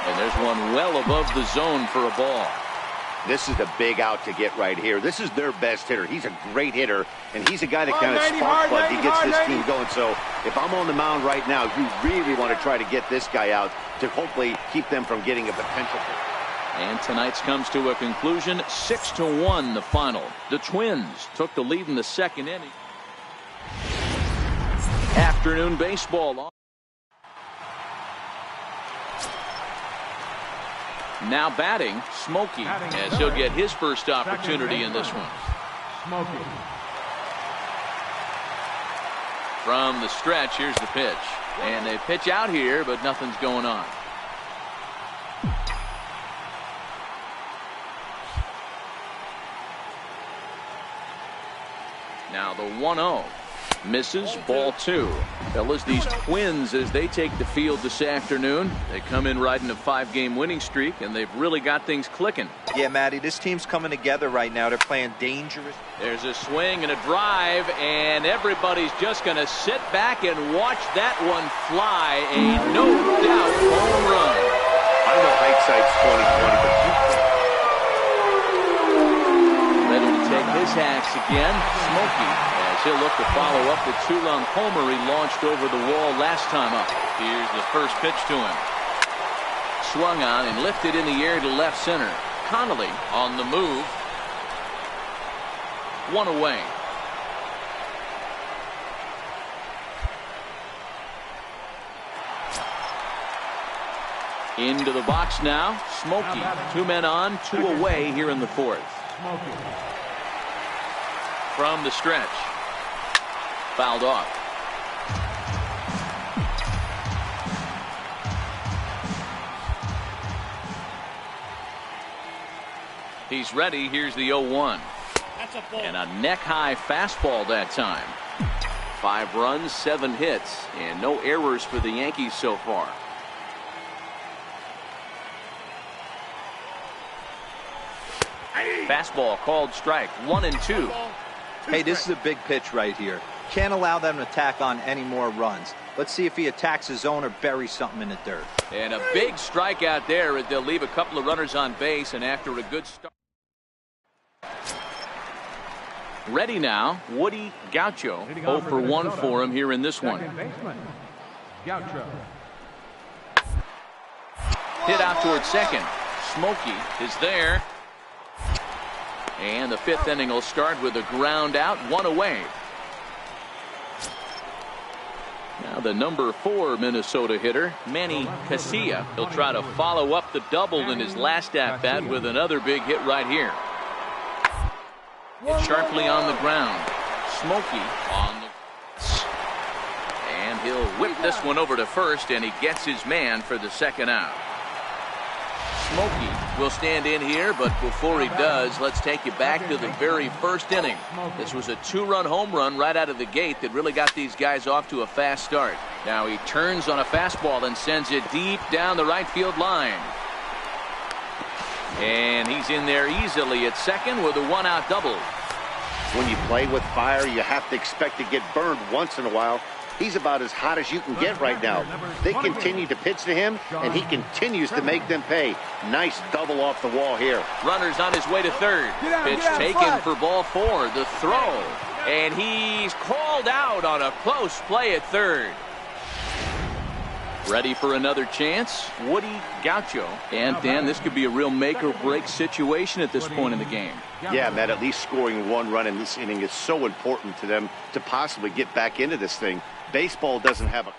And there's one well above the zone for a ball.
This is the big out to get right here. This is their best hitter. He's a great hitter, and he's a guy that kind of spark plug. He gets this team going. So if I'm on the mound right now, you really want to try to get this guy out to hopefully keep them from getting a potential.
And tonight's comes to a conclusion, 6-1 the final. The Twins took the lead in the second inning. Afternoon baseball. Now batting, Smokey, as he'll get his first opportunity in this one.
Smokey.
From the stretch, here's the pitch. And they pitch out here, but nothing's going on. Now the 1-0. Misses, ball 2. Fellas, these Twins, as they take the field this afternoon, they come in riding a 5-game winning streak, and they've really got things clicking.
Yeah, Matty, this team's coming together right now. They're playing dangerous.
There's a swing and a drive, and everybody's just going to sit back and watch that one fly. A no-doubt home run.
I know hindsight's 20/20, but
ready to take his hacks again, Smokey. He'll look to follow up the 2-run homer he launched over the wall last time up. Here's the first pitch to him. Swung on and lifted in the air to left center. Connolly on the move. 1 away. Into the box now. Smokey. 2 men on, 2 away here in the 4th. From the stretch. Fouled off. He's ready. Here's the 0-1. And a neck-high fastball that time. 5 runs, 7 hits, and no errors for the Yankees so far. Fastball called strike. 1-2.
Hey, this is a big pitch right here. Can't allow them to tack on any more runs. Let's see if he attacks his zone or buries something in the dirt.
And a big strikeout there. They'll leave a couple of runners on base, and after a good start. Ready now, Woody Gaucho. 0 for 1 for him here in this one.
Gaucho.
Hit out towards second. Smokey is there. And the 5th inning will start with a ground out, 1 away. Now the number 4 Minnesota hitter, Manny Casilla. He'll try to follow up the double in his last at-bat with another big hit right here. Sharply on the ground. Smokey on the... And he'll whip this one over to first, and he gets his man for the second out. Smokey will stand in here, but before he does, let's take you back to the very first inning. This was a 2-run home run right out of the gate that really got these guys off to a fast start. Now he turns on a fastball and sends it deep down the right field line. And he's in there easily at second with a 1-out double.
when you play with fire, you have to expect to get burned once in a while. He's about as hot as you can get right now. They continue to pitch to him, and he continues to make them pay. Nice double off the wall here.
Runner's on his way to third. Pitch taken for ball 4. The throw. And he's called out on a close play at third. Ready for another chance, Woody Gaucho. And Dan, this could be a real make-or-break situation at this point in the game.
Yeah, Matt, at least scoring 1 run in this inning is so important to them to possibly get back into this thing. Baseball doesn't have a...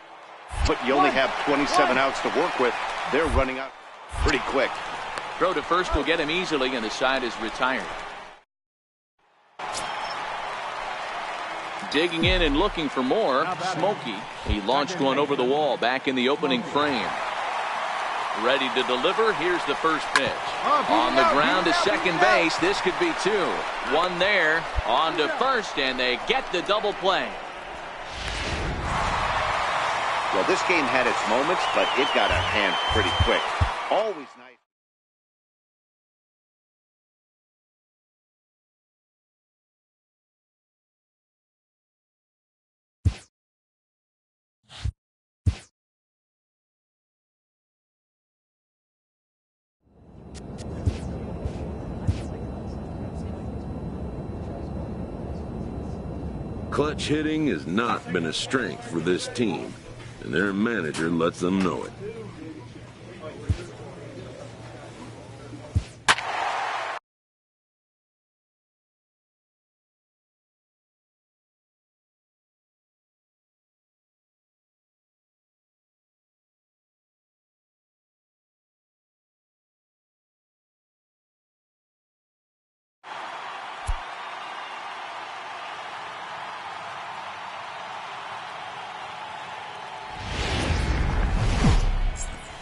But you only have 27 outs to work with. They're running out pretty quick.
Throw to first will get him easily, and the side is retired. Digging in and looking for more, Smokey. He launched one over the wall back in the opening frame. Ready to deliver. Here's the first pitch. On the ground to second base. This could be 2. 1 there. On to first, and they get the double play.
Well, this game had its moments, but it got out of hand pretty quick. Always nice.
Clutch hitting has not been a strength for this team, and their manager lets them know it.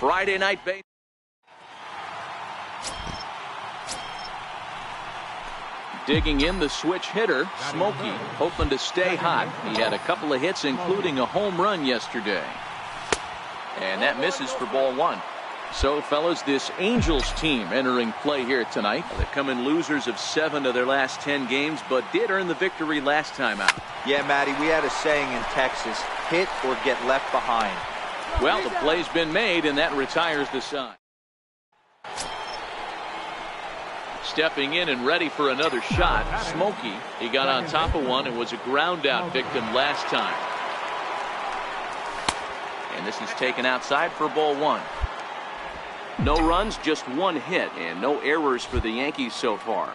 Friday Night Baseball. Digging in the switch hitter, Smokey, hoping to stay hot. He had a couple of hits, including a home run yesterday. And that misses for ball one. So, fellas, this Angels team entering play here tonight. They come in losers of 7 of their last 10 games, but did earn the victory last time out.
Yeah, Matty, we had a saying in Texas, hit or get left behind.
Well, the play's been made, and that retires the side. Stepping in and ready for another shot, Smokey. He got on top of one and was a ground out victim last time. And this is taken outside for ball one. No runs, just one hit, and no errors for the Yankees so far.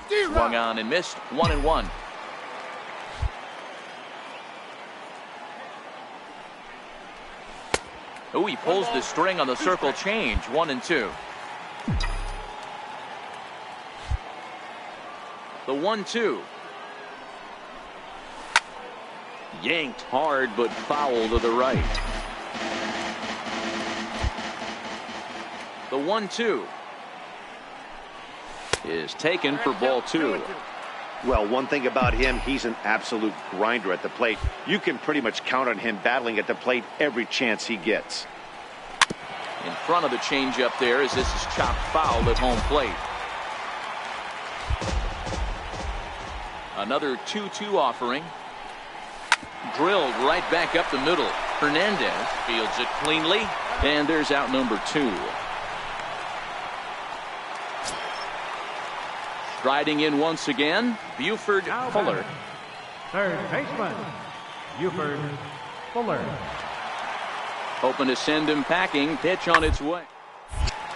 Swung on and missed, 1-1. Oh, he pulls the string on the circle change. 1-2. The 1-2. Yanked hard, but foul to the right. The 1-2 is taken for ball two.
Well, one thing about him, he's an absolute grinder at the plate. You can pretty much count on him battling at the plate every chance he gets.
In front of the changeup there as this is chopped foul at home plate. Another 2-2 offering. Drilled right back up the middle. Hernandez fields it cleanly, and there's out number 2. Striding in once again, Buford Fuller.
Third baseman, Buford Fuller.
Hoping to send him packing. Pitch on its way.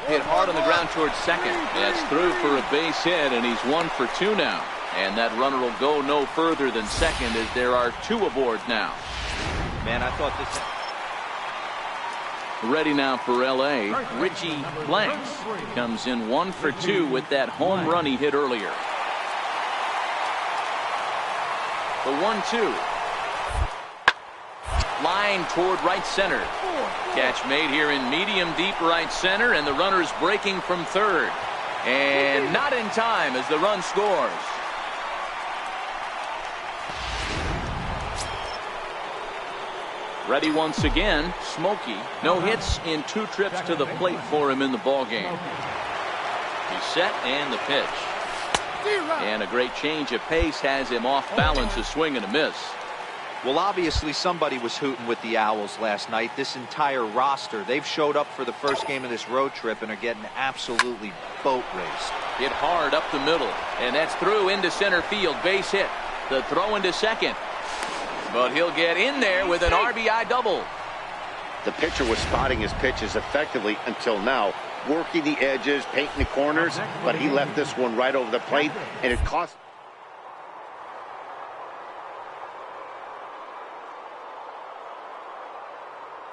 Hit hard on the ground towards second. That's through for a base hit, and he's 1 for 2 now. And that runner will go no further than second as there are 2 aboard now.
Man, I thought this...
Ready now for L.A. Richie Blanks comes in 1 for 2 with that home run he hit earlier. The 1-2. Line toward right center. Catch made here in medium deep right center, and the runner's breaking from third. And not in time as the run scores. Ready once again, Smokey. No hits in 2 trips to the plate for him in the ballgame. He's set and the pitch. And a great change of pace has him off balance, a swing and a miss.
Well, obviously somebody was hooting with the Owls last night. This entire roster, they've showed up for the first game of this road trip and are getting absolutely boat raced.
Hit hard up the middle, and that's through into center field. Base hit. The throw into second. But he'll get in there with an RBI double.
The pitcher was spotting his pitches effectively until now, working the edges, painting the corners, but he left this one right over the plate, and it cost.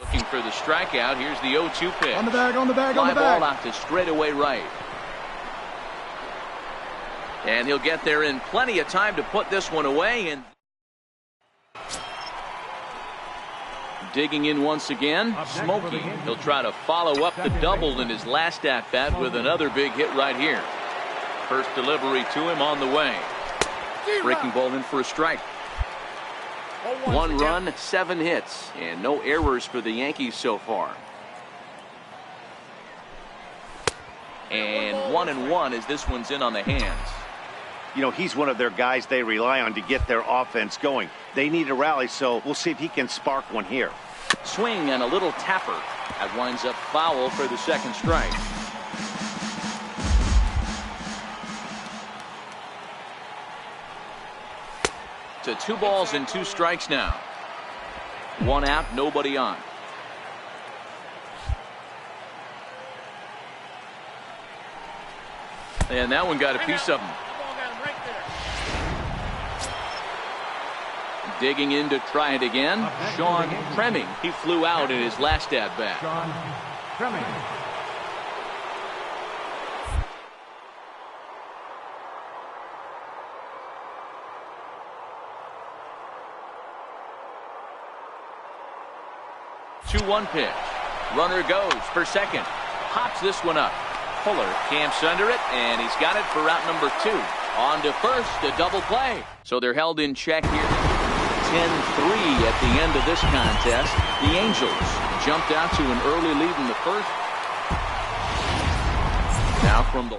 Looking for the strikeout. Here's the 0-2 pitch.
On the bag, on the bag, on
Fly
the bag.
ball out to straightaway right. And he'll get there in plenty of time to put this one away. And digging in once again, Smokey. He'll try to follow up the double in his last at-bat with another big hit right here. First delivery to him on the way. Breaking ball in for a strike. 1 run, 7 hits, and no errors for the Yankees so far. And 1-1 as this one's in on the hands.
You know, he's one of their guys they rely on to get their offense going. They need a rally, so we'll see if he can spark one here.
Swing and a little tapper. That winds up foul for the second strike. To 2 balls and 2 strikes now. 1 out, nobody on. And that one got a piece of him. Digging in to try it again, Sean Tremming. He flew out in his last at-bat.
Sean Tremming.
2-1 pitch. Runner goes for second. Pops this one up. Fuller camps under it, and he's got it for out number 2. On to first, a double play. So they're held in check here. 10-3 at the end of this contest. The Angels jumped out to an early lead in the first. Now from the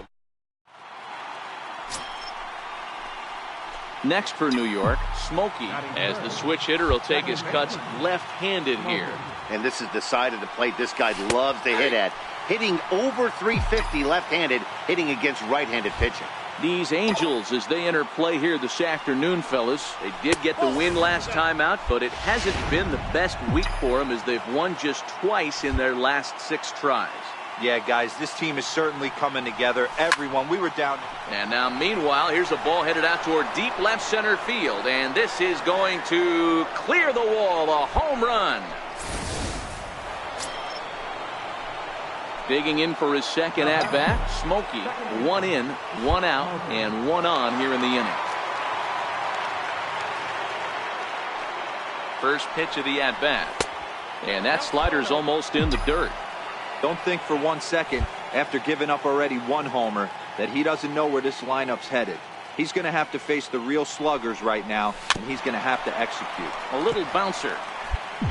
next for New York, Smokey, as the switch hitter will take his cuts left-handed here.
And this is the side of the plate this guy loves to hit at. Hitting over 350 left-handed, hitting against right-handed pitching.
These Angels, as they enter play here this afternoon, fellas, they did get the win last time out, but it hasn't been the best week for them as they've won just twice in their last 6 tries.
Yeah, guys, this team is certainly coming together. Everyone, we were down.
And now, meanwhile, here's a ball headed out toward deep left center field, and this is going to clear the wall, a home run. Digging in for his second at-bat, Smokey. 1 in, 1 out, and 1 on here in the inning. First pitch of the at-bat. And that slider's almost in the dirt.
Don't think for 1 second, after giving up already 1 homer, that he doesn't know where this lineup's headed. He's going to have to face the real sluggers right now, and he's going to have to execute.
A little bouncer.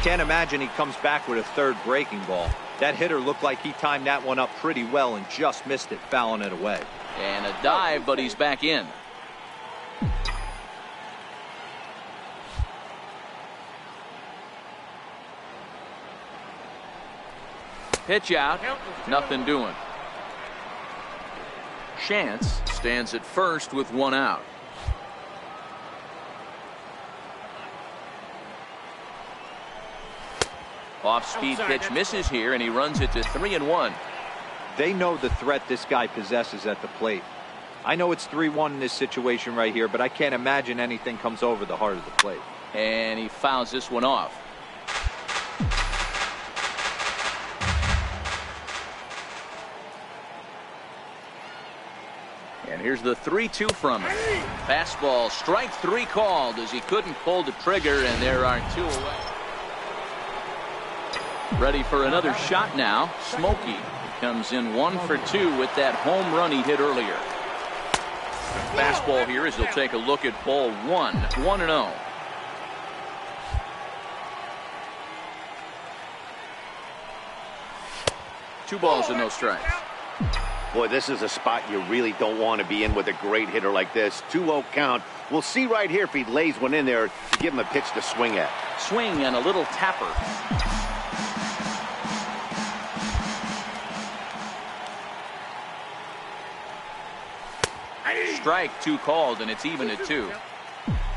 Can't imagine he comes back with a third breaking ball. That hitter looked like he timed that one up pretty well and just missed it, fouling it away.
And a dive, but he's back in. Pitch out, nothing doing. Chance stands at first with 1 out. Off-speed pitch misses here, and he runs it to 3-1.
They know the threat this guy possesses at the plate. I know it's 3-1 in this situation right here, but I can't imagine anything comes over the heart of the plate.
And he fouls this one off. And here's the 3-2 from him. Fastball, strike 3 called as he couldn't pull the trigger, and there are 2 away. Ready for another shot now. Smokey comes in 1 for 2 with that home run he hit earlier. Fastball here as he'll take a look at ball 1. 1-0. Two balls and no strikes.
Boy, this is a spot you really don't want to be in with a great hitter like this. 2-0 count. We'll see right here if he lays one in there to give him a pitch to swing at.
Swing and a little tapper. Strike 2 called, and it's even at 2.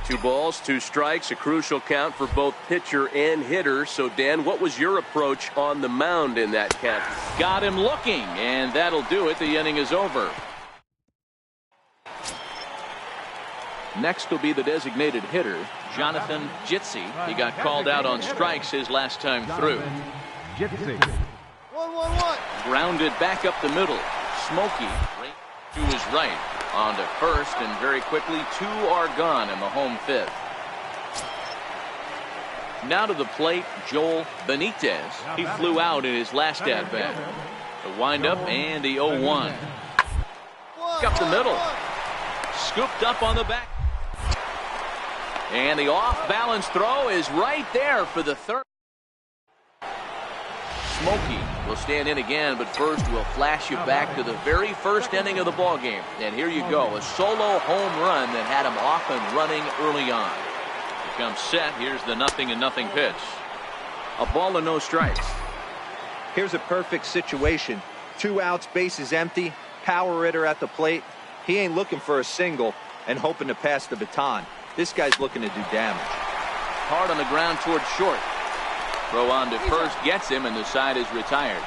2 balls, 2 strikes, a crucial count for both pitcher and hitter. So, Dan, what was your approach on the mound in that count? Got him looking, and that'll do it. The inning is over. Next will be the designated hitter, Jonathan Jitsi. He got called out on strikes his last time through.
1-1-1.
Grounded back up the middle. Smokey to his right. On to first, and very quickly 2 are gone in the home 5th. Now to the plate, Joel Benitez. He flew out in his last at-bat. The windup and the 0-1. Up the middle. Scooped up on the back. And the off-balance throw is right there for the 3rd. Smokey will stand in again, but first we'll flash you back to the very first inning of the ball game. And here you go, a solo home run that had him off and running early on. He comes set. Here's the 0-0 pitch. A ball and no strikes.
Here's a perfect situation. 2 outs, bases empty, power hitter at the plate. He ain't looking for a single and hoping to pass the baton. This guy's looking to do damage.
Hard on the ground towards short. Throw on to first gets him, and the side is retired.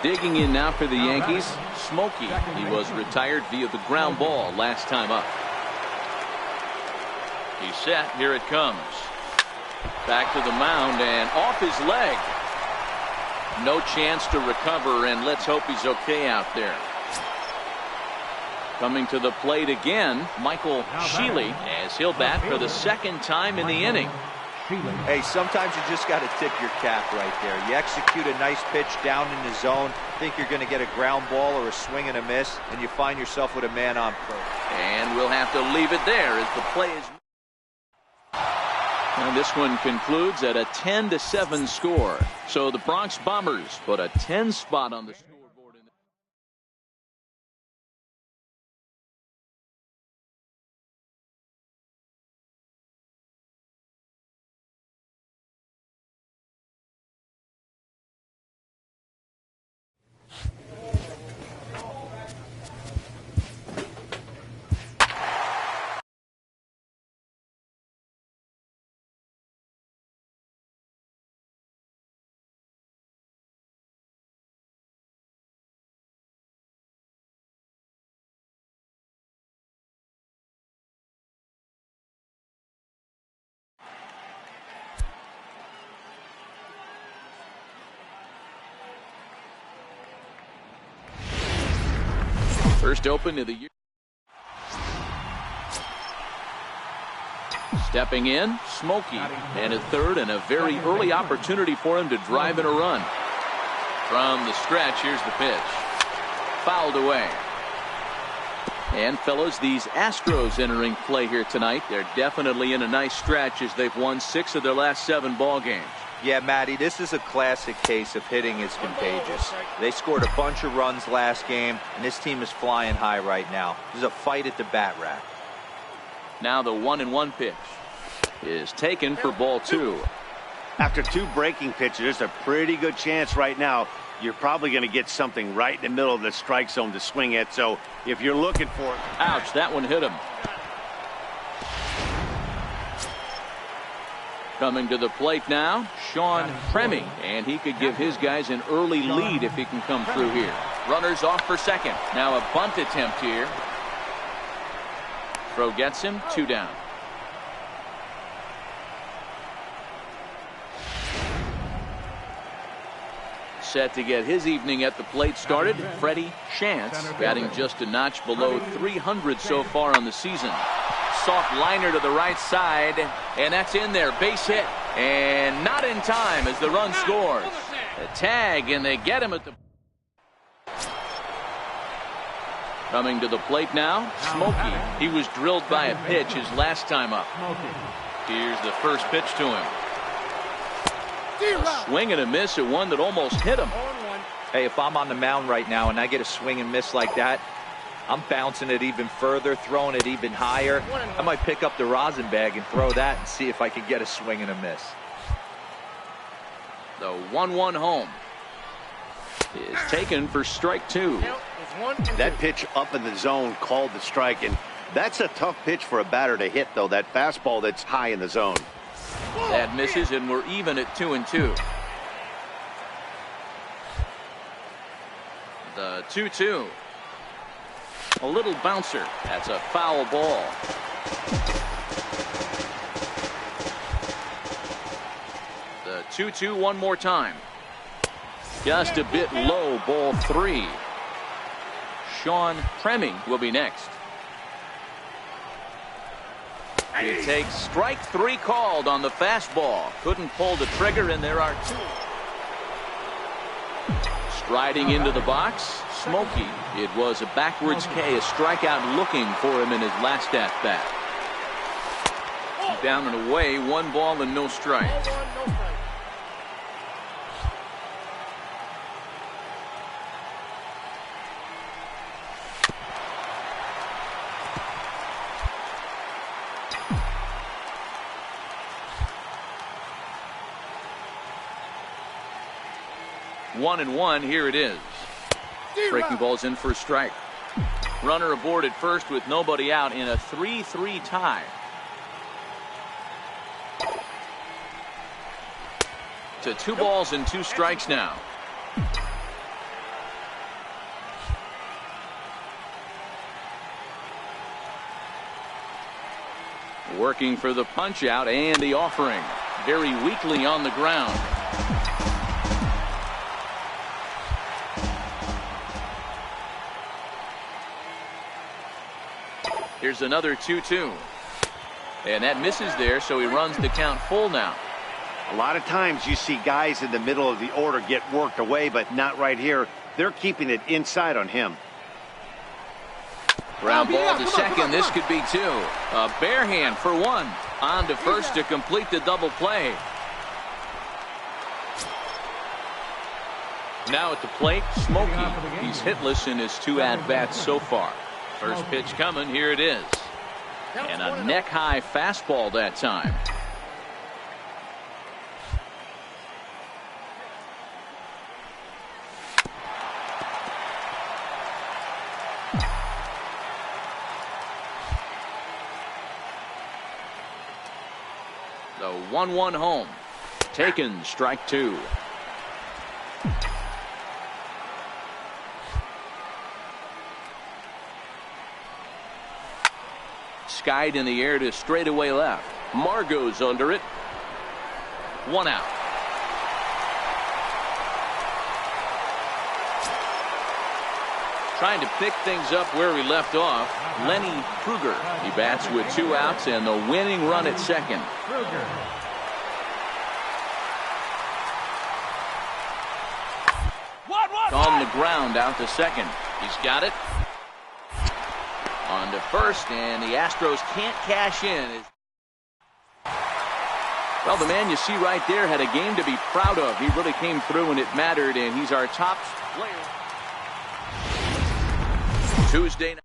Digging in now for the Yankees, Smokey. He was retired via the ground ball last time up. He's set. Here it comes. Back to the mound and off his leg. No chance to recover, and let's hope he's okay out there. Coming to the plate again, Michael Shealy, as he'll bat for the 2nd time in the inning.
Feeling.
Hey, sometimes you just got to tip your cap right there. You execute a nice pitch down in the zone, think you're going to get a ground ball or a swing and a miss, and you find yourself with a man on first.
And we'll have to leave it there as the play is. And this one concludes at a 10-7 score. So the Bronx Bombers put a 10 spot on the scoreboard. First open of the year. Stepping in, Smokey, and at third, and a very early opportunity for him to drive in a run. From the stretch, here's the pitch. Fouled away. And fellas, these Astros entering play here tonight. They're definitely in a nice stretch as they've won 6 of their last 7 ball games.
Yeah, Matty, this is a classic case of hitting is contagious. They scored a bunch of runs last game, and this team is flying high right now. There's a fight at the bat rack.
Now the 1-1 pitch is taken for ball 2.
After 2 breaking pitches, there's a pretty good chance right now you're probably going to get something right in the middle of the strike zone to swing at. So if you're looking for it.
Ouch, that one hit him. Coming to the plate now, Sean Premi, and he could give his guys an early lead if he can come through here. Runners off for second. Now a bunt attempt here. Throw gets him, 2 down. Set to get his evening at the plate started, Freddie Shantz, batting just a notch below 300 so far on the season. Soft liner to the right side, and that's in there. Base hit, and not in time as the run scores. A tag, and they get him at the. Coming to the plate now, Smokey. He was drilled by a pitch his last time up. Here's the first pitch to him. A swing and a miss at one that almost hit him.
Hey, if I'm on the mound right now and I get a swing and miss like that, I'm bouncing it even further, throwing it even higher. I might pick up the rosin bag and throw that and see if I can get a swing and a miss.
The 1-1 home is taken for strike 2.
That pitch up in the zone called the strike, and that's a tough pitch for a batter to hit, though. That fastball that's high in the zone.
That misses, and we're even at 2-2. The 2-2. A little bouncer. That's a foul ball. The 2-2 one more time. Just a bit low, ball 3. Sean Premi will be next. He takes strike 3 called on the fastball. Couldn't pull the trigger, and there are 2. Striding into the box, Smokey. It was a backwards K, a strikeout looking for him in his last at-bat. Down and away, 1 ball and no strikes. One and one, here it is. Breaking ball's in for a strike. Runner aboard at first with nobody out in a 3-3 tie. To 2 balls and 2 strikes now. Working for the punch out and the offering. Very weakly on the ground. Here's another 2-2. And that misses there, so he runs the count full now.
A lot of times you see guys in the middle of the order get worked away, but not right here. They're keeping it inside on him.
Ground ball to second. This could be two. A bare hand for one. On to first to complete the double play. Now at the plate, Smokey. He's hitless in his 2 at-bats so far. First pitch coming. Here it is. And a neck-high fastball that time. The 1-1 home. Taken, strike 2. Skied in the air to straightaway left. Margot's under it. 1 out. Trying to pick things up where we left off. Lenny Kruger. He bats with 2 outs and the winning run at second. On the ground out to second. He's got it. On to first, and the Astros can't cash in. Well, the man you see right there had a game to be proud of. He really came through when it mattered, and he's our top player. Tuesday night.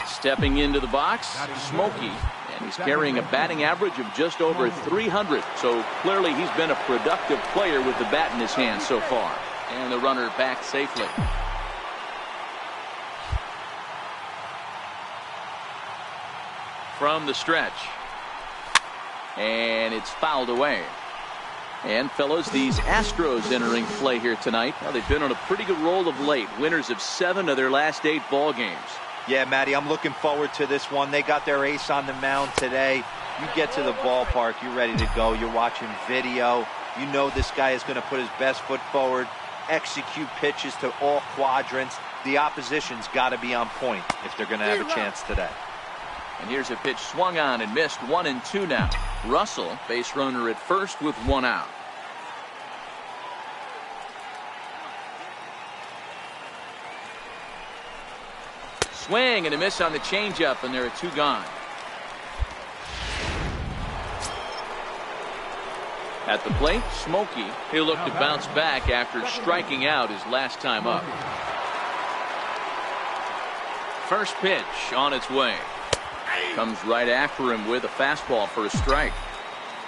Stepping into the box, Smokey, and he's carrying a batting average of just over 300. So clearly he's been a productive player with the bat in his hand so far. And the runner back safely. From the stretch. And it's fouled away. And fellas, these Astros entering play here tonight. Well, they've been on a pretty good roll of late. Winners of 7 of their last 8 ball games.
Yeah, Matty, I'm looking forward to this one. They got their ace on the mound today. You get to the ballpark, you're ready to go. You're watching video. You know this guy is going to put his best foot forward, execute pitches to all quadrants. The opposition's got to be on point if they're going to have a chance today.
And here's a pitch swung on and missed. 1-2 now. Russell, base runner at first with 1 out. Swing and a miss on the changeup, and there are 2 gone. At the plate, Smokey. He'll look to bounce back after striking out his last time up. First pitch on its way. Comes right after him with a fastball for a strike.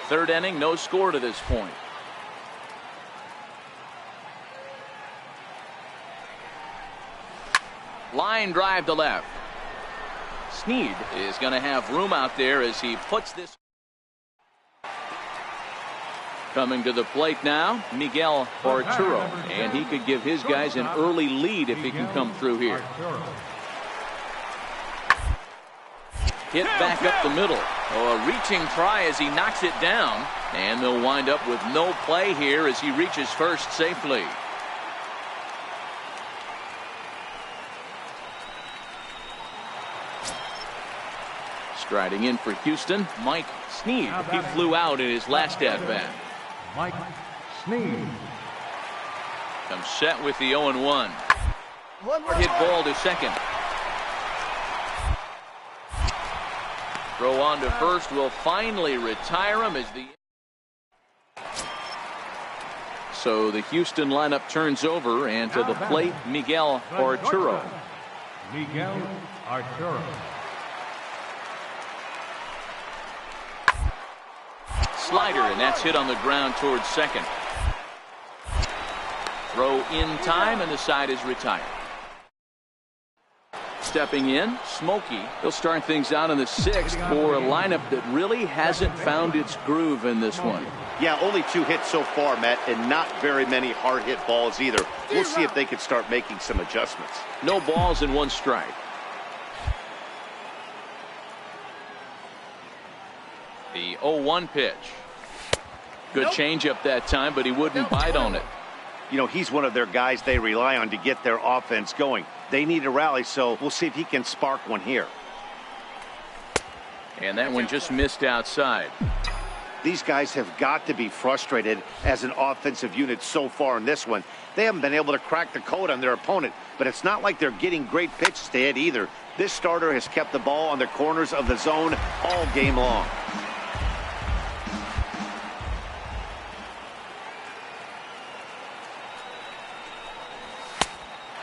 3rd inning, no score to this point. Line drive to left. Sneed is going to have room out there as he puts this. Coming to the plate now, Miguel Arturo, and he could give his guys an early lead if he can come through here. Hit back up the middle. Oh, a reaching try as he knocks it down, and they'll wind up with no play here as he reaches first safely. Striding in for Houston, Mike Sneed. He flew out in his last at-bat.
Mike Sneed.
Comes set with the 0-1. Hit ball to second. Throw on to first will finally retire him as the. So the Houston lineup turns over, and to the plate, Miguel Arturo.
Miguel Arturo.
Slider, and that's hit on the ground towards second. Throw in time, and the side is retired. Stepping in, Smokey. He'll start things out in the 6th for a lineup that really hasn't found its groove in this one.
Yeah, only 2 hits so far, Matt, and not very many hard hit balls either. We'll see if they can start making some adjustments.
No balls and 1 strike. The 0-1 pitch. Good changeup that time, but he wouldn't bite on it.
You know, he's one of their guys they rely on to get their offense going. They need a rally, so we'll see if he can spark one here.
And that one just missed outside.
These guys have got to be frustrated as an offensive unit so far in this one. They haven't been able to crack the code on their opponent, but it's not like they're getting great pitches to hit either. This starter has kept the ball on the corners of the zone all game long.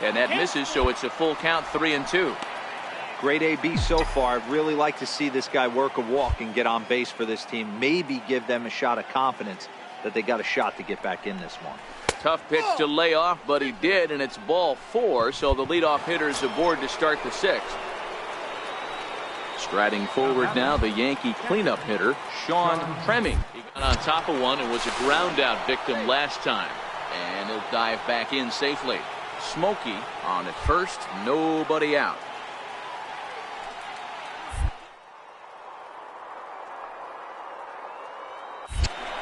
And that misses, so it's a full count, 3-2.
Great AB so far. I'd really like to see this guy work a walk and get on base for this team. Maybe give them a shot of confidence that they got a shot to get back in this one.
Tough pitch to lay off, but he did, and it's ball 4, so the leadoff hitter is aboard to start the 6th. Striding forward now, the Yankee cleanup hitter, Sean Tremming. He got on top of one and was a ground-out victim last time. And he'll dive back in safely. Smokey on at first, nobody out.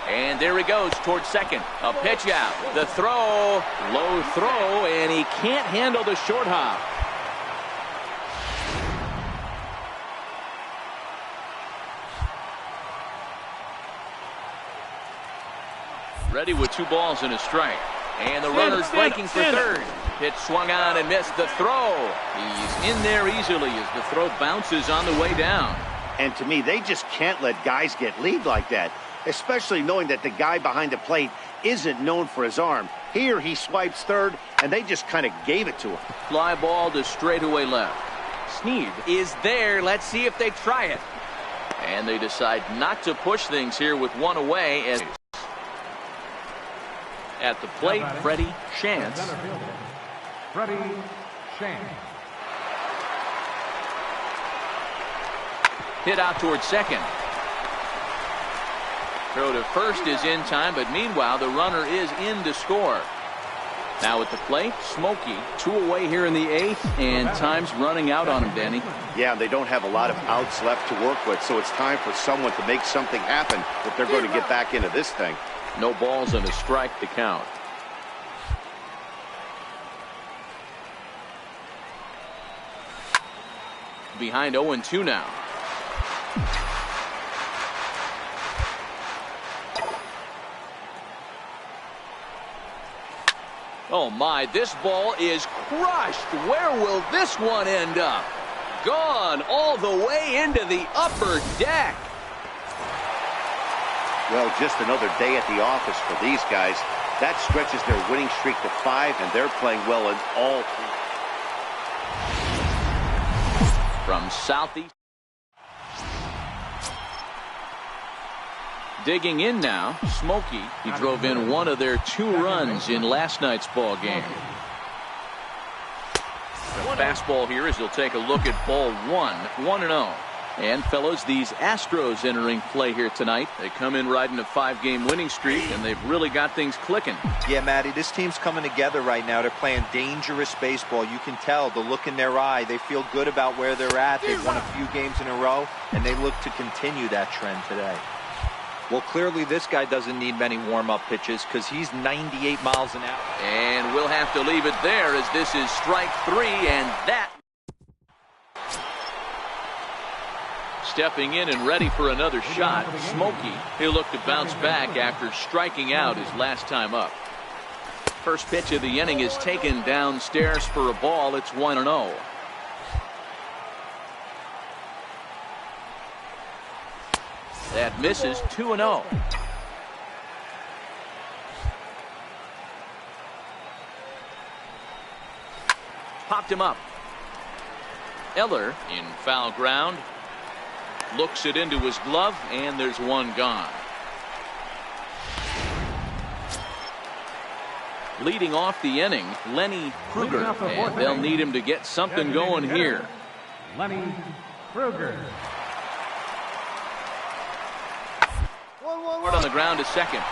And there he goes towards second. A pitch out. The throw. Low throw. And he can't handle the short hop. Ready with 2 balls and a strike. And the runner's breaking for third. Pitch swung on and missed the throw. He's in there easily as the throw bounces on the way down.
And to me, they just can't let guys get lead like that, especially knowing that the guy behind the plate isn't known for his arm. Here he swipes third, and they just kind of gave it to him.
Fly ball to straightaway left. Sneed is there. Let's see if they try it. And they decide not to push things here with 1 away. As at the plate, Freddie Shantz.
Freddie Shantz.
Hit out towards second. Throw to first is in time, but meanwhile the runner is in to score. Now at the plate, Smokey, 2 away here in the 8th, and time's running out on him, Danny.
Yeah, they don't have a lot of outs left to work with, so it's time for someone to make something happen if they're going to get back into this thing.
No balls and a strike to count. Behind 0-2 now. Oh my, this ball is crushed. Where will this one end up? Gone all the way into the upper deck.
Well, just another day at the office for these guys. That stretches their winning streak to 5, and they're playing well in all 3.
From southeast. Digging in now, Smokey. He drove in 1 of their 2 runs in last night's ball game. The fastball here as he'll take a look at ball 1, 1-0. And fellows, these Astros entering play here tonight. They come in riding a 5-game winning streak, and they've really got things clicking.
Yeah, Matty, this team's coming together right now. They're playing dangerous baseball. You can tell the look in their eye. They feel good about where they're at. They've won a few games in a row, and they look to continue that trend today. Well, clearly this guy doesn't need many warm-up pitches because he's 98 miles an hour.
And we'll have to leave it there as this is strike 3, and that. Stepping in and ready for another shot, Smokey. He'll look to bounce back after striking out his last time up. First pitch of the inning is taken downstairs for a ball. It's 1-0. That misses, 2-0. Popped him up. Eller in foul ground. Looks it into his glove, and there's 1 gone. Leading off the inning, Lenny Kruger, and they'll need him to get something going here.
Lenny Kruger.
Hard on the ground to second.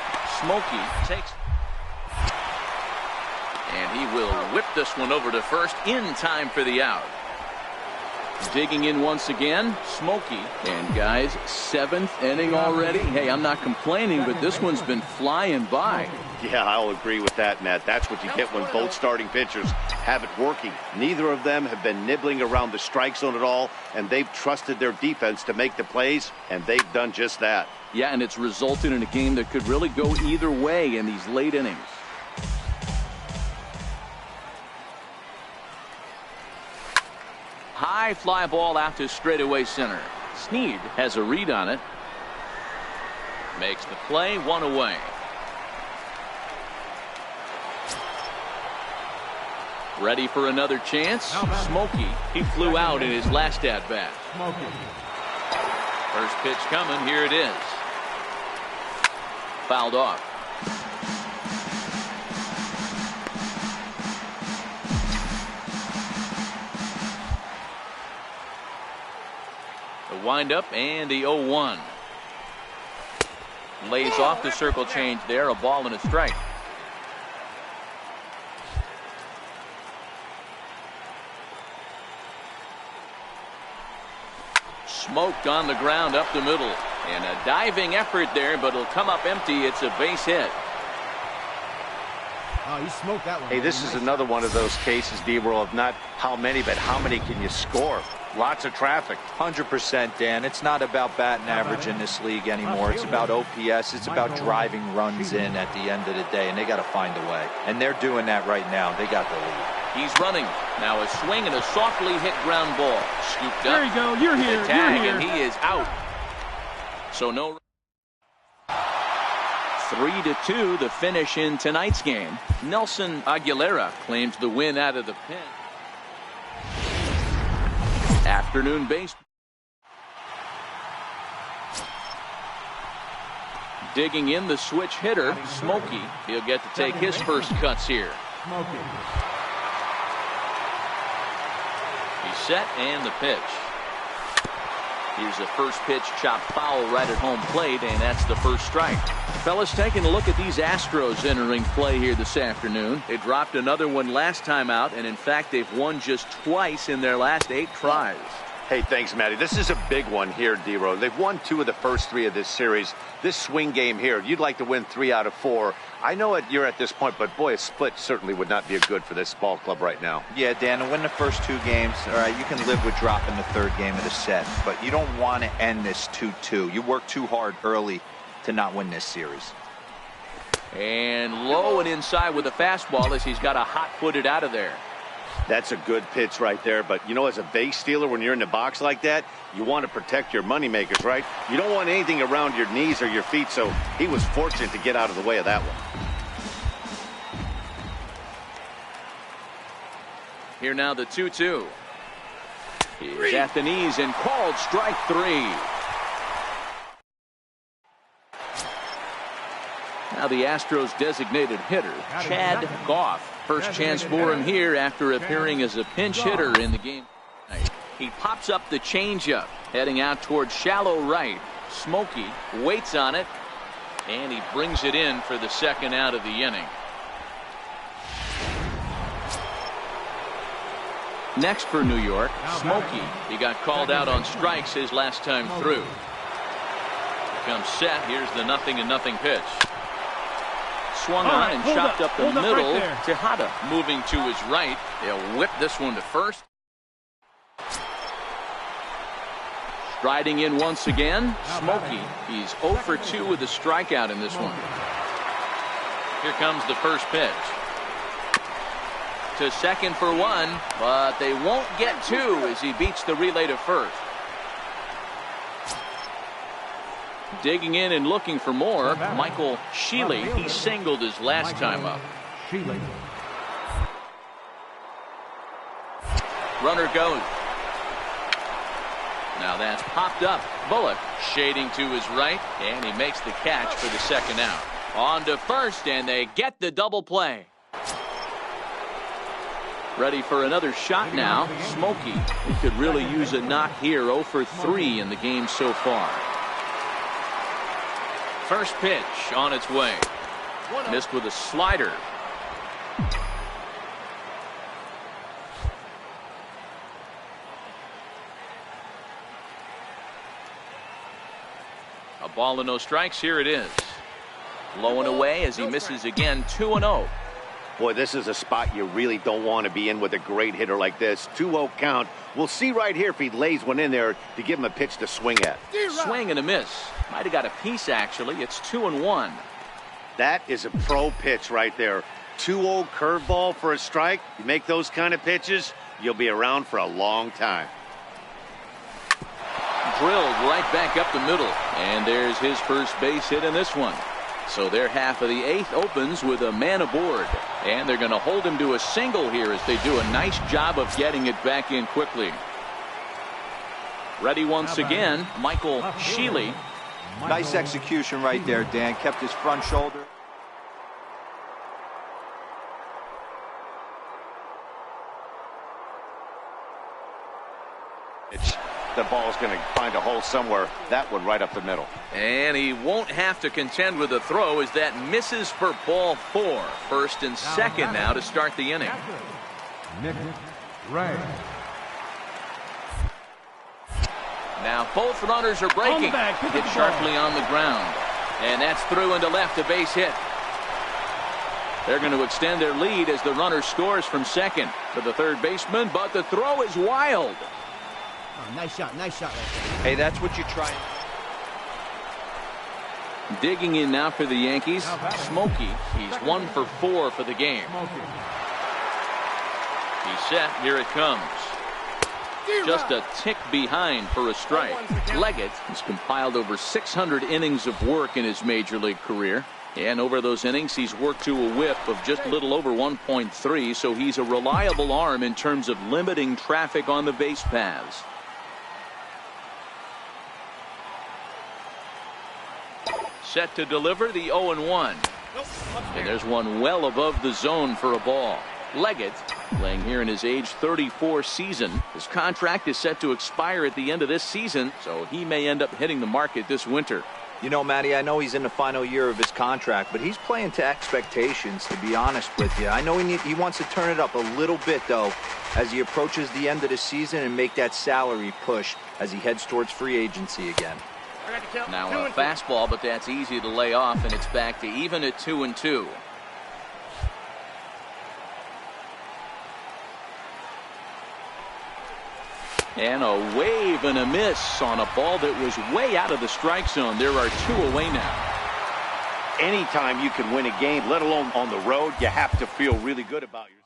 Smokey takes. And he will whip this one over to first in time for the out. Digging in once again, Smokey. And guys, 7th inning already. Hey, I'm not complaining, but this one's been flying by.
Yeah, I'll agree with that, Matt. That's what you get when both starting pitchers have it working. Neither of them have been nibbling around the strike zone at all, and they've trusted their defense to make the plays, and they've done just that.
Yeah, and it's resulted in a game that could really go either way in these late innings. High fly ball out to straightaway center. Snead has a read on it. Makes the play, 1 away. Ready for another chance. Smokey, he flew out in his last at bat. First pitch coming, here it is. Fouled off. The windup and the 0-1. Lays off the circle change there, a ball and a strike. Smoked on the ground up the middle. And a diving effort there, but it'll come up empty. It's a base hit.
Oh, you smoked that one.
Hey, this is another one of those cases, D-Roll, of not how many, but how many can you score? Lots of traffic.
100%, Dan. It's not about batting average in this league anymore. It's about OPS. It's about driving runs in at the end of the day, and they got to find a way. And they're doing that right now. They got the lead.
He's running. Now a swing and a softly hit ground ball. Scooped up.
There you go. You're here.
Tag,
You're
and
here.
he is out. So no. 3-2 the finish in tonight's game. Nelson Aguilera claims the win out of the pen. Afternoon baseball. Digging in the switch hitter, Smokey. He'll get to take his first cuts here. He's set and the pitch. Here's the first pitch, chopped foul right at home plate, and that's the first strike. Fellas, taking a look at these Astros entering play here this afternoon. They dropped another one last time out, and in fact, they've won just twice in their last 8 tries.
Hey, thanks, Matty. This is a big one here, D-Row. They've won 2 of the first 3 of this series. This swing game here, you'd like to win 3 out of 4. I know you're at this point, but boy, a split certainly would not be good for this ball club right now.
Yeah, Dan, to win the first 2 games, all right, you can live with dropping the 3rd game of the set, but you don't want to end this 2-2. You work too hard early to not win this series.
And low and inside with a fastball as he's got a hot-footed out of there.
That's a good pitch right there, but you know, as a base stealer, when you're in the box like that, you want to protect your moneymakers, right? You don't want anything around your knees or your feet, so he was fortunate to get out of the way of that one.
Here now the 2-2. He's at the knees and called strike 3. Now the Astros designated hitter, Chad Goff. First chance for him here after appearing as a pinch hitter in the game. He pops up the changeup, heading out towards shallow right. Smokey waits on it, and he brings it in for the second out of the inning. Next for New York, Smokey. He got called out on strikes his last time through. Comes set. Here's the 0-0 pitch. Swung on and chopped up the middle. Tejada moving to his right. They'll whip this one to first. Striding in once again, Smokey. He's 0 for 2 with a strikeout in this one. Here comes the first pitch. To second for 1, but they won't get 2 as he beats the relay to first. Digging in and looking for more, Michael Shealy. He singled his last time up. Runner goes. Now that's popped up. Bullock shading to his right, and he makes the catch for the second out. On to first, and they get the double play. Ready for another shot now. Smokey. He could really use a knock here. 0 for 3 in the game so far. First pitch on its way. Missed with a slider. Ball and no strikes. Here it is. Low and away as he misses again. 2-0.
Boy, this is a spot you really don't want to be in with a great hitter like this. 2-0 count. We'll see right here if he lays one in there to give him a pitch to swing at.
Swing and a miss. Might have got a piece, actually. It's 2-1.
That is a pro pitch right there. 2-0 curveball for a strike. You make those kind of pitches, you'll be around for a long time.
Drilled right back up the middle. And there's his first base hit in this one. So their half of the 8th opens with a man aboard. And they're going to hold him to a single here as they do a nice job of getting it back in quickly. Ready once again, Michael Sheely.
Nice execution right there, Dan. Kept his front shoulder.
The ball's going to find a hole somewhere. That one right up the middle.
And he won't have to contend with the throw as that misses for ball 4. First and second now to start the inning.
Nick Ray.
Now both runners are breaking. Hit sharply on the ground. And that's through into left, a base hit. They're going to extend their lead as the runner scores from second to the third baseman, but the throw is wild.
Oh, nice shot right there.
Hey, that's what you try.
Digging in now for the Yankees, Smokey. He's 1 for 4 for the game. He's set. Here it comes. Just a tick behind for a strike. Leggett has compiled over 600 innings of work in his major league career. And over those innings, he's worked to a whip of just a little over 1.3, so he's a reliable arm in terms of limiting traffic on the base paths. Set to deliver the 0-1. And there's one well above the zone for a ball. Leggett playing here in his age 34 season. His contract is set to expire at the end of this season, so he may end up hitting the market this winter.
You know, Matty, I know he's in the final year of his contract, but he's playing to expectations, to be honest with you. I know he wants to turn it up a little bit, though, as he approaches the end of the season and make that salary push as he heads towards free agency again.
Now a fastball, but that's easy to lay off, and it's back to even at 2-2. And a wave and a miss on a ball that was way out of the strike zone. There are 2 away now.
Anytime you can win a game, let alone on the road, you have to feel really good about yourself.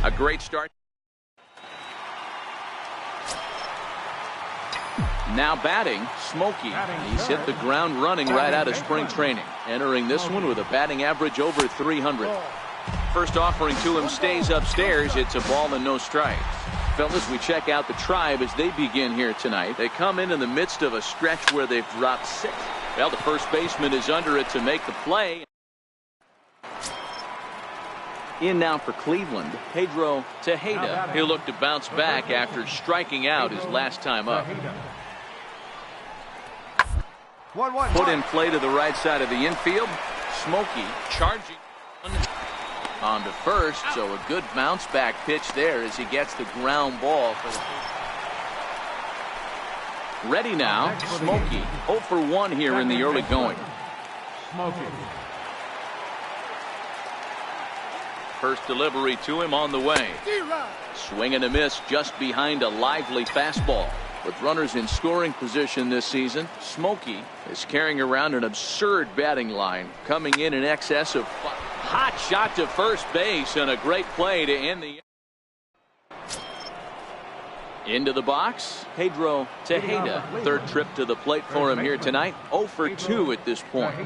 A great start. Now batting, Smokey. He's hit the ground running right out of spring training. Entering this one with a batting average over 300. First offering to him stays upstairs. It's a ball and no strikes. Fellas, we check out the Tribe as they begin here tonight. They come in the midst of a stretch where they've dropped 6. Well, the first baseman is under it to make the play. In now for Cleveland, Pedro Tejeda. He'll look to bounce back after striking out his last time up. Put in play to the right side of the infield. Smokey charging on to first, so a good bounce back pitch there as he gets the ground ball for the... Ready now, Smokey 0 for 1 here in the early going. First delivery to him on the way. Swing and a miss just behind a lively fastball. With runners in scoring position this season, Smokey is carrying around an absurd batting line, coming in excess of 5. Hot shot to first base and a great play to end the. Into the box, Pedro Tejeda. Third trip to the plate for him here tonight. 0 for 2 at this point.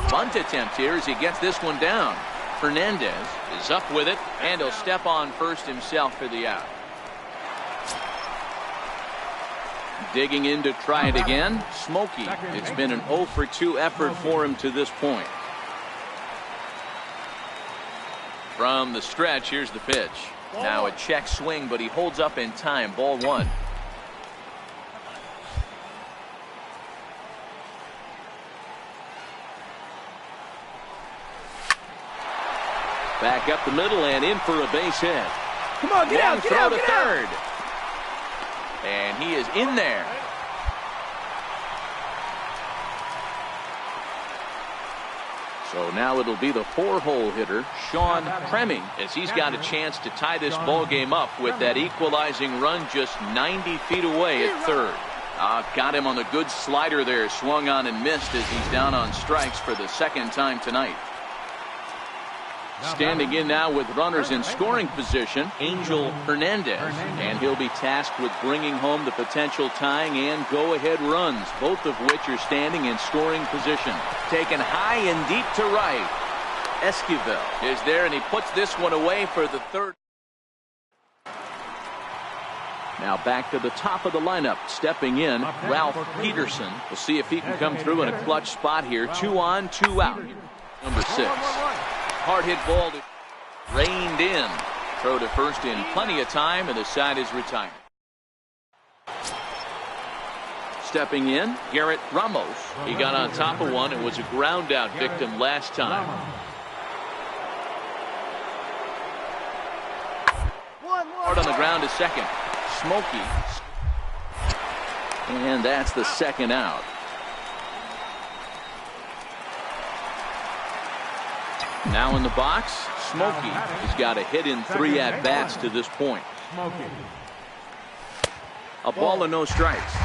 Bunt attempt here as he gets this one down. Hernandez is up with it, and he'll step on first himself for the out. Digging in to try it again, Smokey. It's been an 0 for 2 effort for him to this point. From the stretch, here's the pitch. Now a check swing, but he holds up in time. Ball 1. Back up the middle and in for a base hit.
Come on, get out,
throw to third. And he is in there. So now it'll be the 4-hole hitter, Sean Premming, as he's got a chance to tie this ball game up with that equalizing run just 90 feet away at third. Got him on the good slider there, swung on and missed as he's down on strikes for the second time tonight. Standing in now with runners in scoring position, Angel Hernandez, and he'll be tasked with bringing home the potential tying and go-ahead runs, both of which are standing in scoring position. Taken high and deep to right. Esquivel is there, and he puts this one away for the third. Now back to the top of the lineup, stepping in, Ralph Peterson. We'll see if he can come through in a clutch spot here. 2 on, 2 out. Number 6. Hard hit ball to reined in. Throw to first in plenty of time, and the side is retired. Stepping in, Garrett Ramos. He got on top of one and was a ground out victim last time. Hard on the ground to second. Smokey. And that's the second out. Now in the box, Smokey has got a hit in 3 at-bats to this point. A ball and no strikes.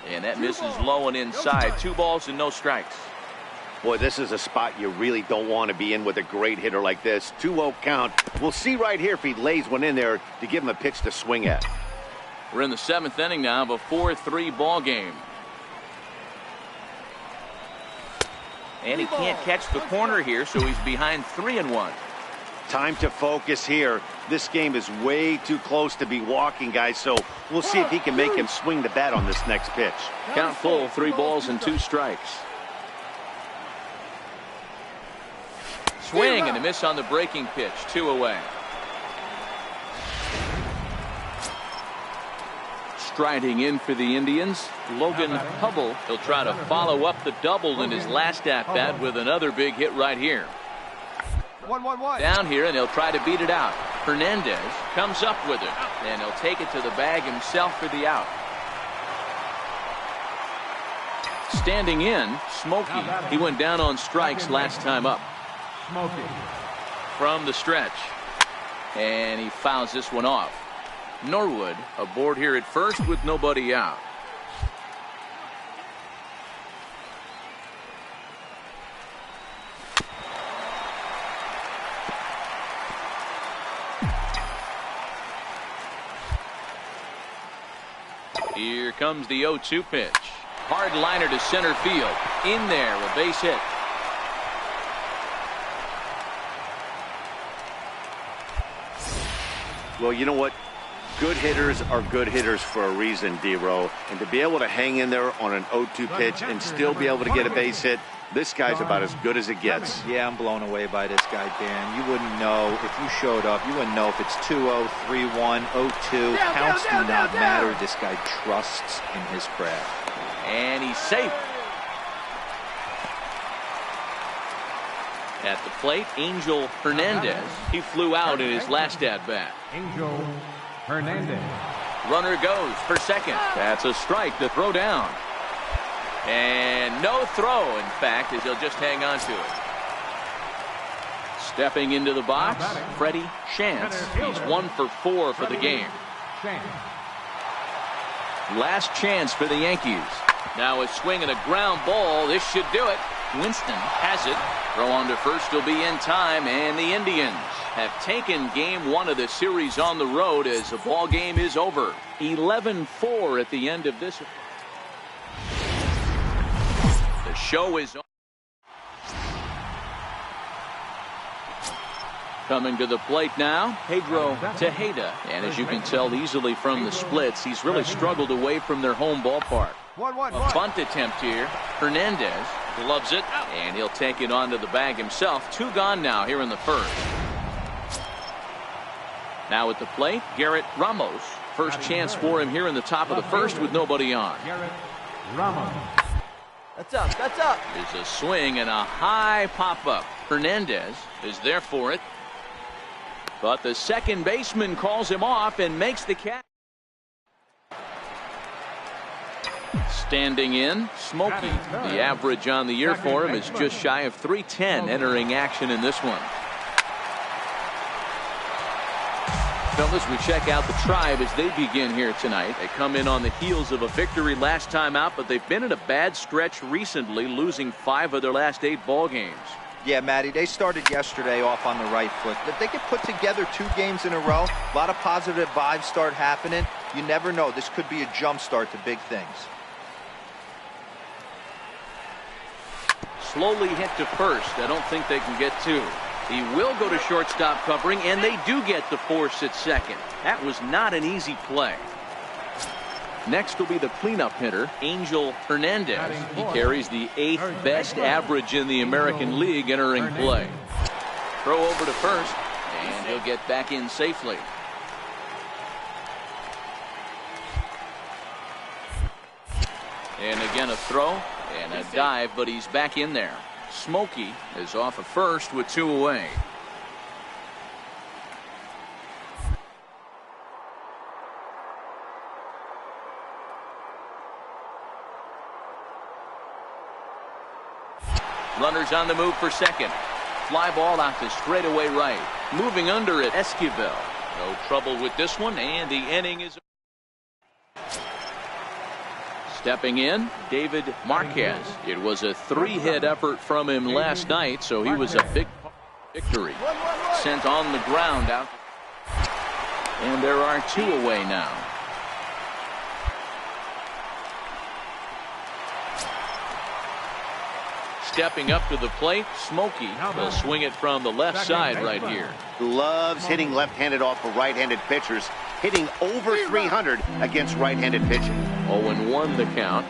And that misses low and inside. 2 balls and no strikes.
Boy, this is a spot you really don't want to be in with a great hitter like this. 2-0 count. We'll see right here if he lays one in there to give him a pitch to swing at.
We're in the 7th inning now of a 4-3 ball game. And he can't catch the corner here, so he's behind 3-1.
Time to focus here. This game is way too close to be walking, guys, so we'll see if he can make him swing the bat on this next pitch.
Count full, 3 balls and 2 strikes. Swing and a miss on the breaking pitch. 2 away. Striding in for the Indians, Logan Hubble. He'll try to follow up the double in his last at-bat with another big hit right here.
1-1-1.
Down here, and he'll try to beat it out. Hernandez comes up with it, and he'll take it to the bag himself for the out. Standing in, Smokey. He went down on strikes last time up.
Smokey.
From the stretch, and he fouls this one off. Norwood aboard here at first with nobody out. Here comes the 0-2 pitch. Hard liner to center field. In there, a base hit.
Well, you know what? Good hitters are good hitters for a reason, D-Row. And to be able to hang in there on an 0-2 pitch and still be able to get a base hit, this guy's about as good as it gets.
Yeah, I'm blown away by this guy, Dan. You wouldn't know if you showed up. You wouldn't know if it's 2-0, 3-1, 0-2. Counts do not matter. This guy trusts in his craft.
And he's safe. At the plate, Angel Hernandez. He flew out in his last at-bat.
Angel Hernandez.
Runner goes for second. That's a strike to throw down. And no throw, in fact, as he'll just hang on to it. Stepping into the box, Freddie Chance. He's 1 for 4 for the game.
Chance.
Last chance for the Yankees. Now a swing and a ground ball. This should do it. Winston has it. Throw on to first will be in time, and the Indians have taken game one of the series on the road as the ball game is over. 11-4 at the end of this. The show is on. Coming to the plate now, Pedro Tejeda. And as you can tell easily from the splits, he's really struggled away from their home ballpark. A bunt attempt here. Hernandez gloves it, and he'll take it onto the bag himself. 2 gone now here in the first. Now at the plate, Garrett Ramos. First chance for him here in the top of the first with nobody on.
Garrett Ramos.
That's up. That's up.
There's a swing and a high pop-up. Hernandez is there for it. But the second baseman calls him off and makes the catch. Standing in, Smokey. The average on the year for him is just shy of 310 entering action in this one. Fellas, we check out the Tribe as they begin here tonight. They come in on the heels of a victory last time out, but they've been in a bad stretch recently, losing 5 of their last 8 ball games.
Yeah, Matty, they started yesterday off on the right foot. If they could put together 2 games in a row, a lot of positive vibes start happening. You never know. This could be a jump start to big things.
Slowly hit to first. I don't think they can get 2. He will go to shortstop covering, and they do get the force at second. That was not an easy play. Next will be the cleanup hitter, Angel Hernandez. He carries the 8th best average in the American League entering play. Throw over to first, and he'll get back in safely. And again a throw and a dive, but he's back in there. Smokey is off of first with 2 away. Runners on the move for second. Fly ball out to straightaway right. Moving under it, Esquivel. No trouble with this one, and the inning is. Stepping in, David Marquez. It was a 3-hit effort from him last night, so he was a big victory. Sent on the ground out. And there are 2 away now. Stepping up to the plate, Smokey will swing it from the left side right here.
Loves hitting left-handed off of right-handed pitchers, hitting over 300 against right-handed pitching.
0-1 the count.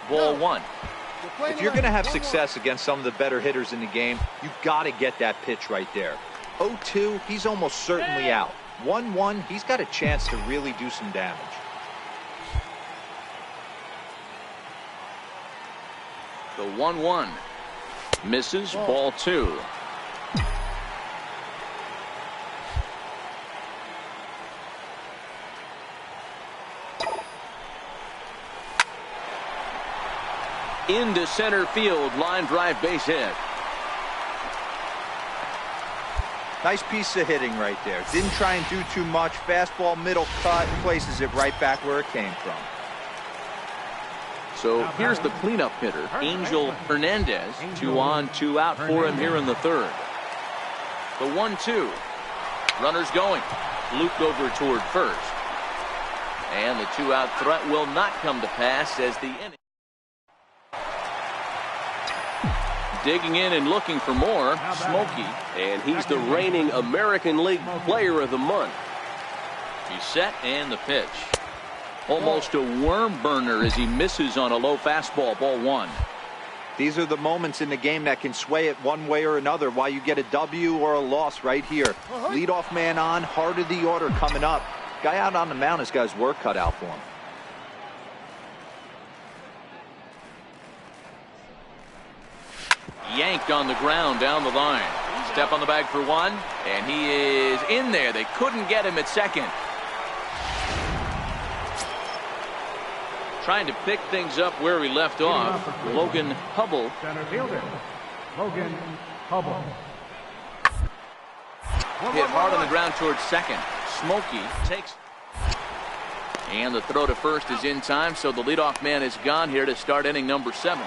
Ball 1.
If you're going to have success against some of the better hitters in the game, you've got to get that pitch right there. 0-2, he's almost certainly out. 1-1, he's got a chance to really do some damage.
The 1-1 misses. Ball 2. Into center field, line drive, base hit.
Nice piece of hitting right there. Didn't try and do too much. Fastball, middle cut, places it right back where it came from.
So here's the cleanup hitter, Angel Hernandez. 2 on, 2 out for him here in the third. The 1-2. Runners going. Looped over toward first. And the 2-out threat will not come to pass as the inning. Digging in and looking for more, Smokey. And he's the reigning American League Player of the Month. He's set and the pitch. Almost a worm burner as he misses on a low fastball. Ball 1.
These are the moments in the game that can sway it one way or another, why you get a W or a loss right here. Leadoff man on, heart of the order coming up. Guy out on the mound has got his work cut out for him.
Yanked on the ground down the line. Step on the bag for 1, and he is in there. They couldn't get him at second. Trying to pick things up where we left off. Logan Hubble.
Center fielder, Logan Hubble.
Hit hard on the ground towards second. Smokey takes. And the throw to first is in time, so the leadoff man is gone here to start inning number 7.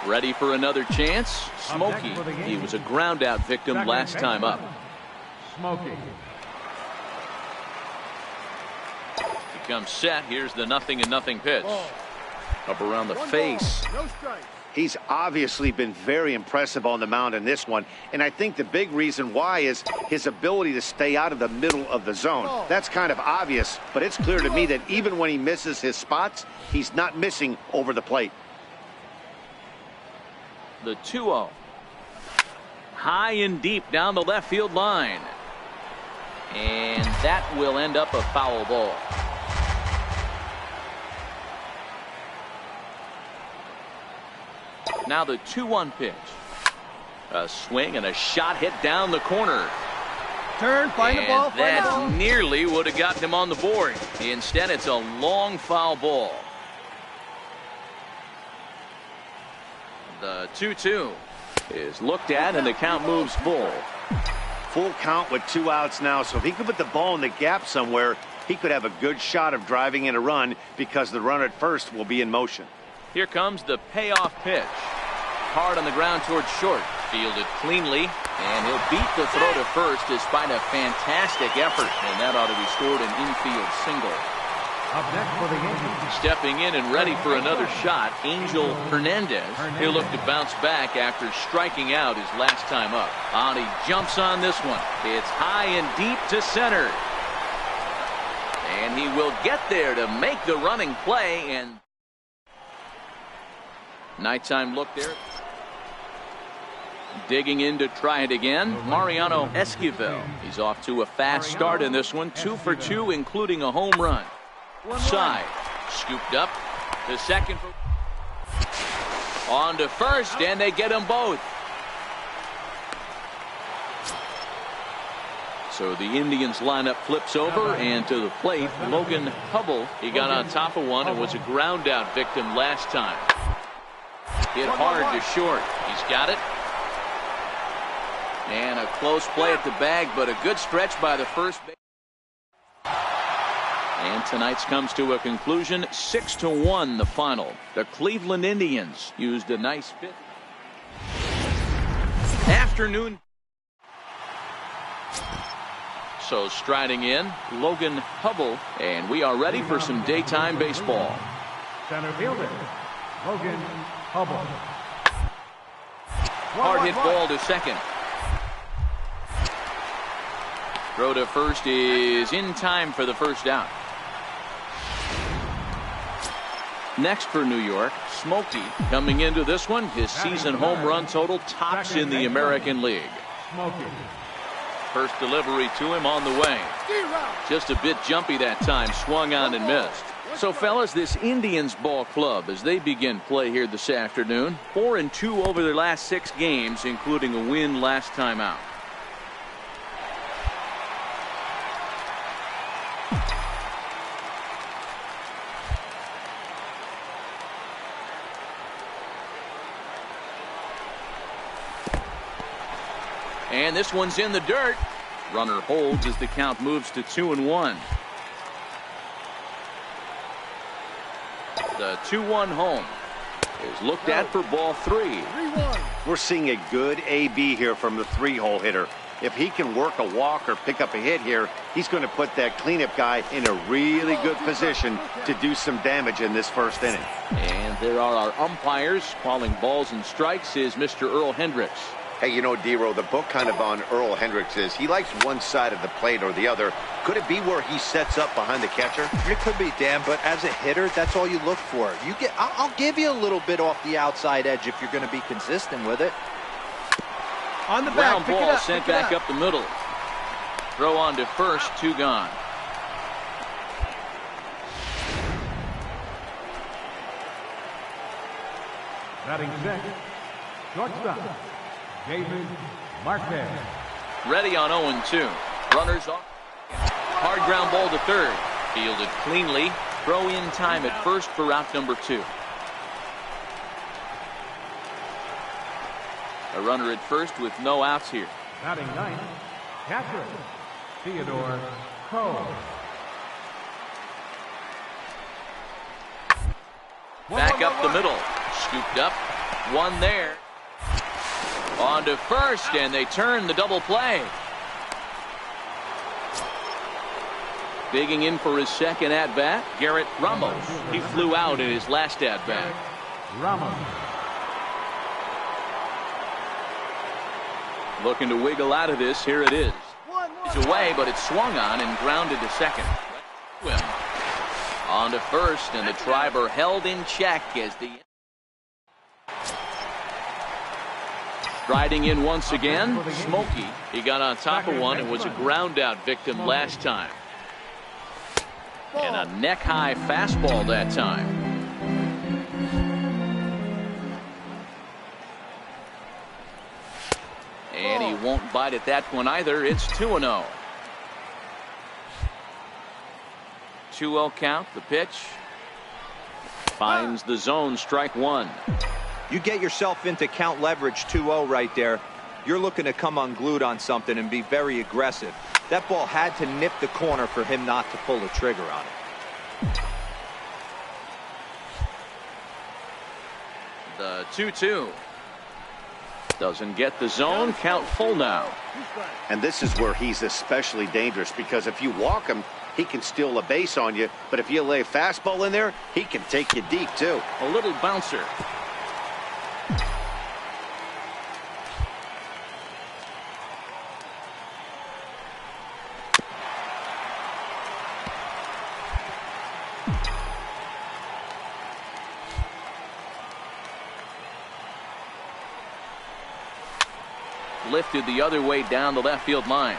Ready for another chance. Smokey. He was a ground out victim last time up.
Smokey.
He comes set. Here's the 0-0 pitch. Up around the face.
He's obviously been very impressive on the mound in this one, and I think the big reason why is his ability to stay out of the middle of the zone. That's kind of obvious, but it's clear to me that even when he misses his spots, he's not missing over the plate.
The 2-0. High and deep down the left field line. And that will end up a foul ball. Now the 2-1 pitch. A swing and a shot hit down the corner.
Turn, find the ball, find
that
out.
nearly would have gotten him on the board. Instead, it's a long foul ball. The 2-2 is looked at, and the count moves full.
Full count with 2 outs now, so if he could put the ball in the gap somewhere, he could have a good shot of driving in a run because the runner at first will be in motion.
Here comes the payoff pitch. Hard on the ground towards short. Fielded cleanly, and he'll beat the throw to first despite a fantastic effort, and that ought to be scored an infield single.
Up next for the Yankees.
Stepping in and ready for another shot, Angel Hernandez. He'll look to bounce back after striking out his last time up. And he jumps on this one. It's high and deep to center. And he will get there to make the running play, and nighttime look there. Digging in to try it again, Mariano Esquivel. He's off to a fast start in this one, 2 for 2, including a home run. Side, scooped up to second. On to first, and they get them both. So the Indians lineup flips over, and to the plate, Logan Hubble. He got on top of one and was a ground out victim last time. Hit hard to short. He's got it. And a close play at the bag, but a good stretch by the first base. And tonight's comes to a conclusion, 6-1 the final. The Cleveland Indians used a nice fit. Afternoon. So striding in, Logan Hubble, and we are ready for some daytime baseball.
Center fielder, Logan Hubble.
Hard hit ball to second. Throw to first is in time for the first out. Next for New York, Smokey coming into this one. His season home run total tops in the American League.
Smokey.
First delivery to him on the way. Just a bit jumpy that time, swung on and missed. So fellas, this Indians ball club, as they begin play here this afternoon, 4-2 over their last 6 games, including a win last time out. And this one's in the dirt. Runner holds as the count moves to 2-1. The 2-1 home is looked at for ball 3.
We're seeing a good AB here from the 3-hole hitter. If he can work a walk or pick up a hit here, he's going to put that cleanup guy in a really good position to do some damage in this first inning.
And there are our umpires calling balls and strikes is Mr. Earl Hendricks.
Hey, you know, D-Row, the book kind of on Earl Hendricks is he likes one side of the plate or the other. Could it be where he sets up behind the catcher?
It could be, Dan, but as a hitter, that's all you look for. I'll give you a little bit off the outside edge if you're going to be consistent with it.
On the back,
Ground ball sent back up the middle. Throw on to first, 2 gone.
Batting second, shortstop, David Marquez.
Ready on 0-2. Runners off. Hard ground ball to third. Fielded cleanly. Throw in time at first for out number 2. A runner at first with no outs here.
Batting ninth, catcher, Theodore Cole.
Back up the middle. Scooped up. One there. On to first, and they turn the double play. Digging in for his second at-bat, Garrett Ramos. He flew out in his last at-bat.
Ramos.
Looking to wiggle out of this. Here it is. He's away, but it's swung on and grounded to second. On to first, and the Triber held in check as the... Striding in once again, Smokey. He got on top of one and was a ground-out victim last time. And a neck-high fastball that time. And he won't bite at that one either. It's 2-0. 2-0 count. The pitch. Finds the zone. Strike one.
You get yourself into count leverage 2-0 right there. You're looking to come unglued on something and be very aggressive. That ball had to nip the corner for him not to pull the trigger on it.
The 2-2. Doesn't get the zone. Count full now.
And this is where he's especially dangerous, because if you walk him, he can steal a base on you. But if you lay a fastball in there, he can take you deep, too.
A little bouncer. Lifted the other way down the left field line.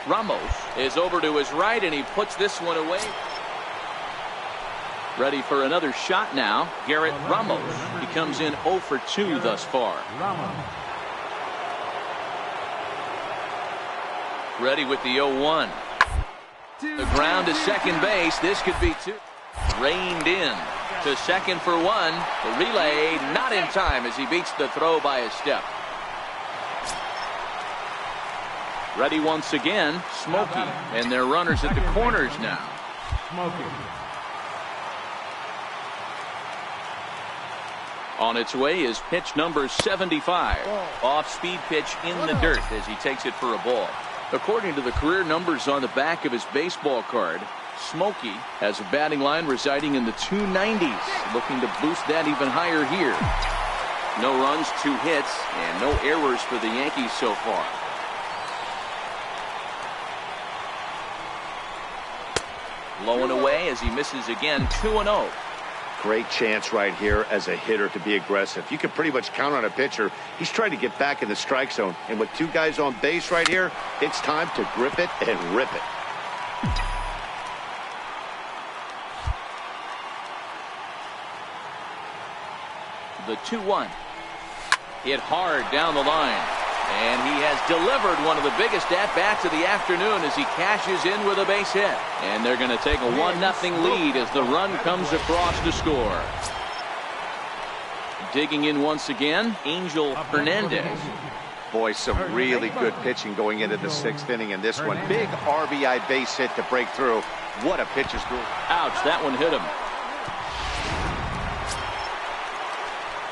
Ramos is over to his right, and he puts this one away. Ready for another shot now. Garrett Ramos. He comes in 0 for 2 thus far. Ready with the 0-1. The ground to second base. This could be 2. Reined in to second for 1. The relay not in time as he beats the throw by a step. Ready once again, Smokey, and their runners at the corners now.
Smokey.
On its way is pitch number 75. Off-speed pitch in the dirt as he takes it for a ball. According to the career numbers on the back of his baseball card, Smokey has a batting line residing in the 290s, looking to boost that even higher here. No runs, 2 hits, and no errors for the Yankees so far. Low and away as he misses again. 2-0.
Great chance right here as a hitter to be aggressive. You can pretty much count on a pitcher. He's trying to get back in the strike zone. And with 2 guys on base right here, it's time to grip it and rip it.
The 2-1. Hit hard down the line. And he has delivered one of the biggest at-bats of the afternoon as he cashes in with a base hit. And they're going to take a 1-0 lead as the run comes across to score. Digging in once again, Angel Hernandez.
Boy, some really good pitching going into the 6th inning in this one. Big RBI base hit to break through. What a pitcher's duel.
Ouch, that one hit him.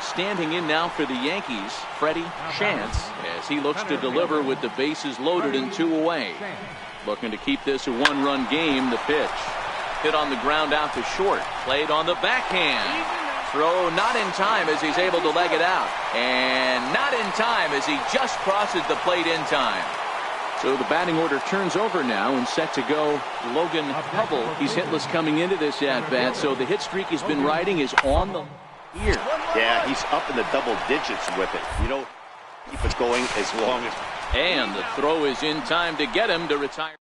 Standing in now for the Yankees, Freddie Chance, as he looks to deliver with the bases loaded and 2 away. Looking to keep this a 1-run game. The pitch. Hit on the ground out to short. Played on the backhand. Throw not in time as he's able to leg it out. And not in time as he just crosses the plate in time. So the batting order turns over now and set to go. Logan Hubble, he's hitless coming into this at-bat, so the hit streak he's been riding is on the here.
Yeah, he's up in the double digits with it. You know, keep it going as long as...
And the throw is in time to get him to retire.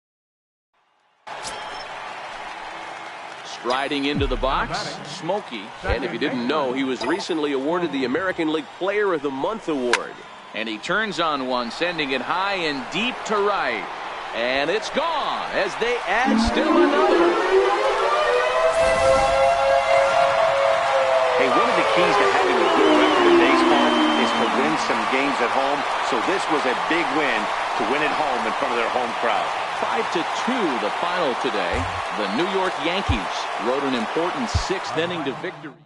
Striding into the box, Smokey. And if you didn't know, he was recently awarded the American League Player of the Month award. And he turns on one, sending it high and deep to right. And it's gone as they add still another.
Hey, one of the keys to having a good record in baseball is to win some games at home. So this was a big win to win at home in front of their home crowd.
5-2 the final today. The New York Yankees rode an important 6th inning to victory.